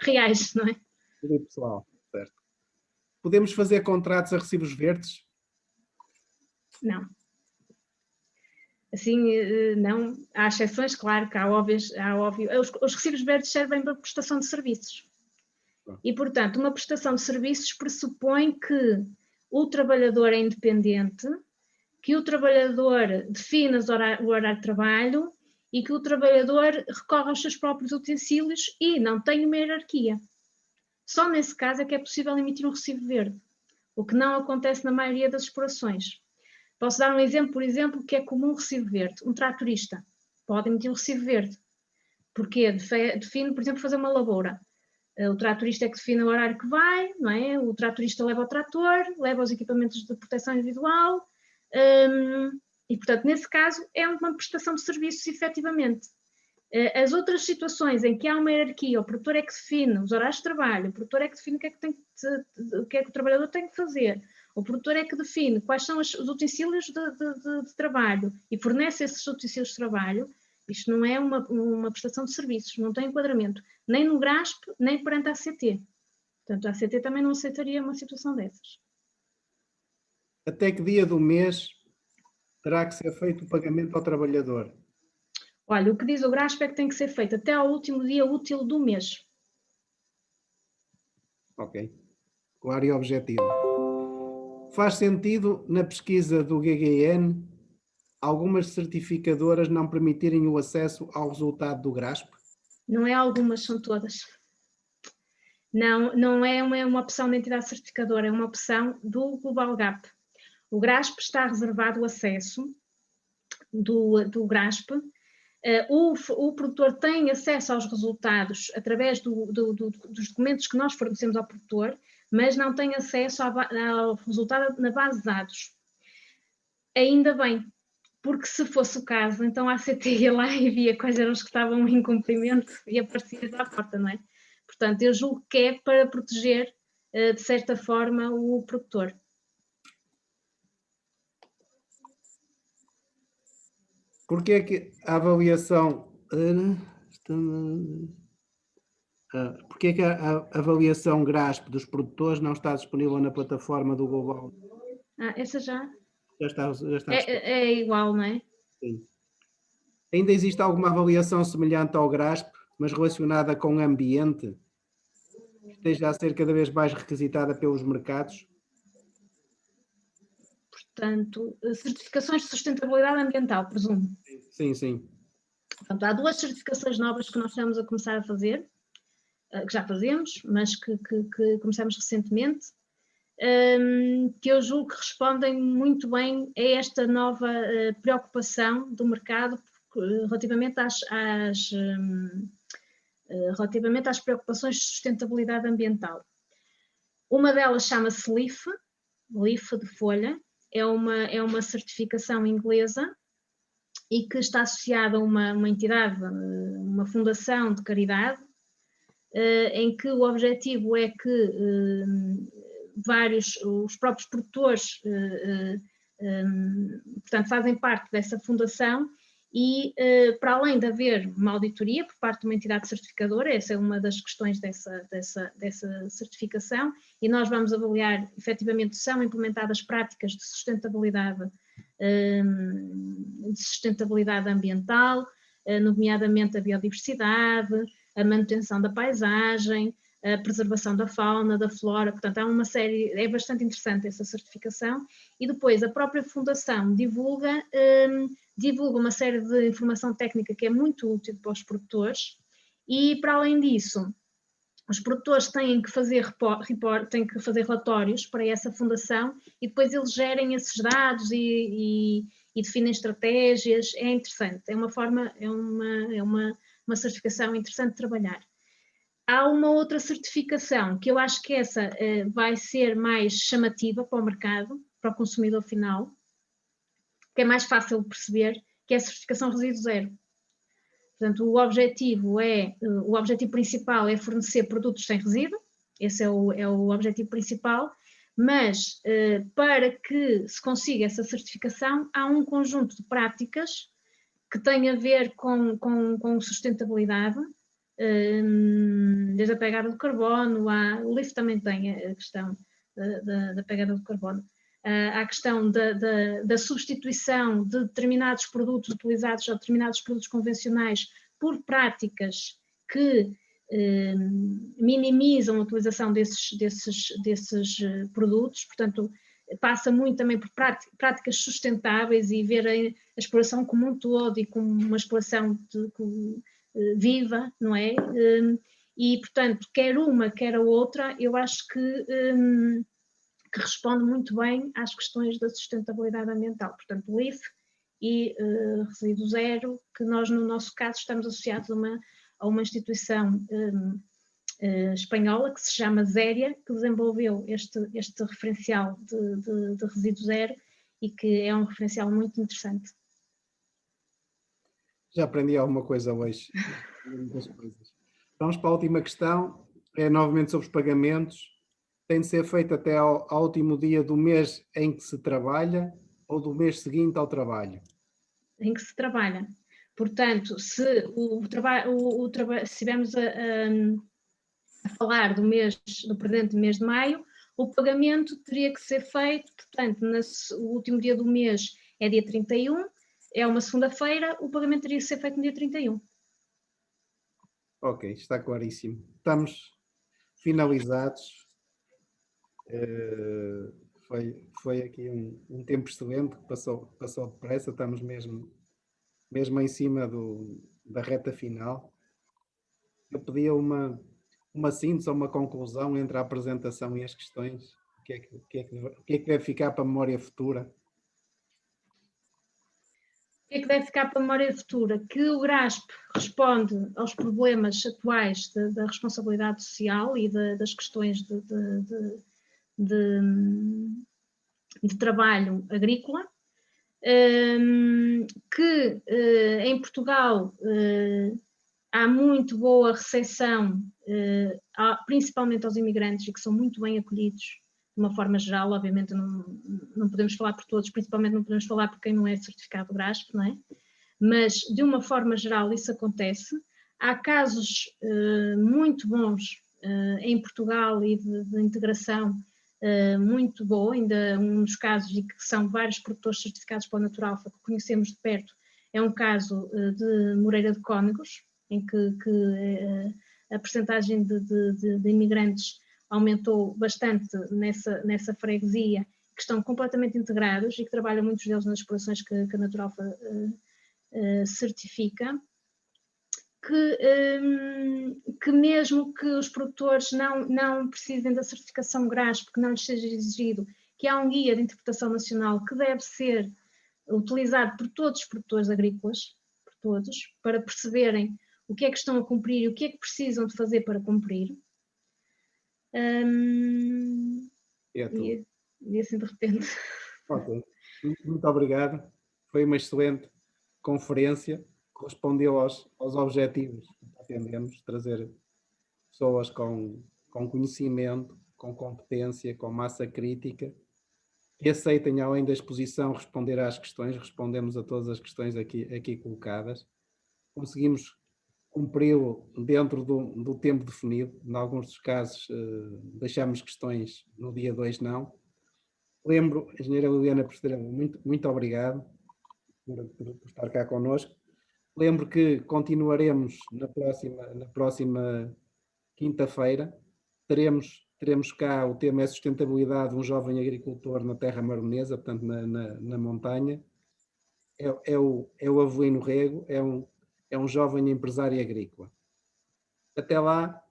reais, não é? Tudo pessoal, certo. Podemos fazer contratos a recibos verdes? Não. Assim, não. Há exceções, claro que há óbvio. Os recibos verdes servem para prestação de serviços. E, portanto, uma prestação de serviços pressupõe que o trabalhador é independente, que o trabalhador define o horário de trabalho e que o trabalhador recorre aos seus próprios utensílios e não tem uma hierarquia. Só nesse caso é que é possível emitir um recibo verde, o que não acontece na maioria das explorações. Posso dar um exemplo, por exemplo, que é comum recibo verde. Um tratorista pode emitir um recibo verde, porque define, por exemplo, fazer uma lavoura. O tratorista é que define o horário que vai, não é? O tratorista leva o trator, leva os equipamentos de proteção individual, e, portanto, nesse caso, é uma prestação de serviços, efetivamente. As outras situações em que há uma hierarquia, o produtor é que define os horários de trabalho, o produtor é que define o que é que o trabalhador tem que fazer, o produtor é que define quais são os utensílios de trabalho e fornece esses utensílios de trabalho. Isto não é uma prestação de serviços, não tem enquadramento, nem no GRASP, nem perante a ACT. Portanto, a ACT também não aceitaria uma situação dessas. Até que dia do mês terá que ser feito o pagamento ao trabalhador? Olha, o que diz o GRASP é que tem que ser feito até ao último dia útil do mês. Ok. Claro e objetivo. Faz sentido, na pesquisa do GGN, algumas certificadoras não permitirem o acesso ao resultado do GRASP? Não é algumas, são todas. Não é uma opção da entidade certificadora, é uma opção do Global Gap. O GRASP está reservado o acesso do GRASP. O produtor tem acesso aos resultados através dos documentos que nós fornecemos ao produtor, mas não tem acesso ao resultado na base de dados. Ainda bem, porque se fosse o caso, então a ACT ia lá e via quais eram os que estavam em cumprimento e aparecia à porta, não é? Portanto, eu julgo que é para proteger, de certa forma, o produtor. Porque é que a avaliação... Porque é que a avaliação GRASP dos produtores não está disponível na plataforma do Global? Essa já Já está é igual, não é? Sim. Ainda existe alguma avaliação semelhante ao GRASP, mas relacionada com o ambiente, que esteja a ser cada vez mais requisitada pelos mercados? Portanto, certificações de sustentabilidade ambiental, presumo. Sim, sim. Portanto, há duas certificações novas que nós estamos a começar a fazer, que já fazemos, mas que começamos recentemente, que eu julgo que respondem muito bem a esta nova preocupação do mercado relativamente às preocupações de sustentabilidade ambiental. Uma delas chama-se LEAF de folha, é uma certificação inglesa e que está associada a uma entidade, uma fundação de caridade, em que o objetivo é que os próprios produtores, portanto, fazem parte dessa fundação e, para além de haver uma auditoria por parte de uma entidade certificadora, essa é uma das questões dessa certificação, e nós vamos avaliar, efetivamente, se são implementadas práticas de sustentabilidade ambiental, nomeadamente a biodiversidade, a manutenção da paisagem, a preservação da fauna, da flora, portanto há uma série, é bastante interessante essa certificação, e depois a própria fundação divulga uma série de informação técnica que é muito útil para os produtores, e para além disso, os produtores têm que fazer relatórios para essa fundação e depois eles gerem esses dados e definem estratégias. É interessante, é uma certificação interessante de trabalhar. Há uma outra certificação que eu acho que essa vai ser mais chamativa para o mercado, para o consumidor final, que é mais fácil de perceber, que é a certificação resíduo zero. Portanto, o objetivo principal é fornecer produtos sem resíduo, esse é o objetivo principal, mas para que se consiga essa certificação, há um conjunto de práticas que têm a ver com sustentabilidade, desde a pegada do carbono, o LEAF também tem a questão da pegada do carbono. À questão da substituição de determinados produtos utilizados ou determinados produtos convencionais por práticas que minimizam a utilização desses produtos, portanto, passa muito também por práticas sustentáveis e ver a exploração como um todo e como uma exploração viva, não é? E, portanto, quer uma, quer a outra, eu acho que responde muito bem às questões da sustentabilidade ambiental. Portanto, LIF e resíduo zero, que nós, no nosso caso, estamos associados a uma instituição espanhola que se chama Zéria, que desenvolveu este referencial de resíduo zero e que é um referencial muito interessante. Já aprendi alguma coisa hoje. Muitas coisas. Vamos para a última questão, é novamente sobre os pagamentos. Tem de ser feito até ao último dia do mês em que se trabalha ou do mês seguinte ao trabalho? Em que se trabalha. Portanto, se estivermos a falar do presente mês de maio, o pagamento teria que ser feito, portanto, o último dia do mês é dia 31, é uma segunda-feira, o pagamento teria que ser feito no dia 31. Ok, está claríssimo. Estamos finalizados. Foi aqui um tempo excelente que passou depressa, estamos mesmo em cima da reta final. Eu pedia uma síntese ou uma conclusão entre a apresentação e as questões. O que é que deve ficar para a memória futura? O que é que deve ficar para a memória futura? Que o GRASP responde aos problemas atuais da responsabilidade social e das questões de trabalho agrícola, que em Portugal há muito boa recepção, principalmente aos imigrantes, e que são muito bem acolhidos de uma forma geral. Obviamente não podemos falar por todos, principalmente não podemos falar por quem não é certificado GRASP, não é? Mas de uma forma geral isso acontece. Há casos muito bons em Portugal e de integração muito boa, ainda um dos casos, e que são vários produtores certificados pela Naturalfa que conhecemos de perto, é um caso de Moreira de Cónegos, em que a percentagem de imigrantes aumentou bastante nessa freguesia, que estão completamente integrados e que trabalham muitos deles nas explorações que a Naturalfa certifica. Que mesmo que os produtores não precisem da certificação GRASP, que não lhes seja exigido, que há um guia de interpretação nacional que deve ser utilizado por todos os produtores agrícolas, por todos, para perceberem o que é que estão a cumprir e o que é que precisam de fazer para cumprir. E assim de repente. Ok, muito obrigado. Foi uma excelente conferência, correspondeu aos objetivos que pretendemos, trazer pessoas com conhecimento, com competência, com massa crítica, que aceitem, além da exposição, responder às questões. Respondemos a todas as questões aqui colocadas. Conseguimos cumpri-lo dentro do tempo definido. Em alguns dos casos, deixamos questões no dia 2 não. Lembro, a engenheira Liliana Pestrelo, muito obrigado por estar cá connosco. Lembro que continuaremos na próxima quinta-feira. Teremos cá, o tema é sustentabilidade, um jovem agricultor na terra maronesa, portanto na montanha. É o Avelino Rego, é um jovem empresário agrícola. Até lá,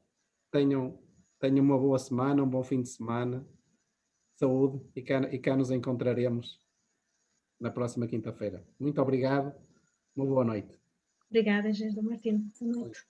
tenham uma boa semana, um bom fim de semana, saúde, e cá nos encontraremos na próxima quinta-feira. Muito obrigado, uma boa noite. Obrigada, Engenheiro Martino. Boa noite.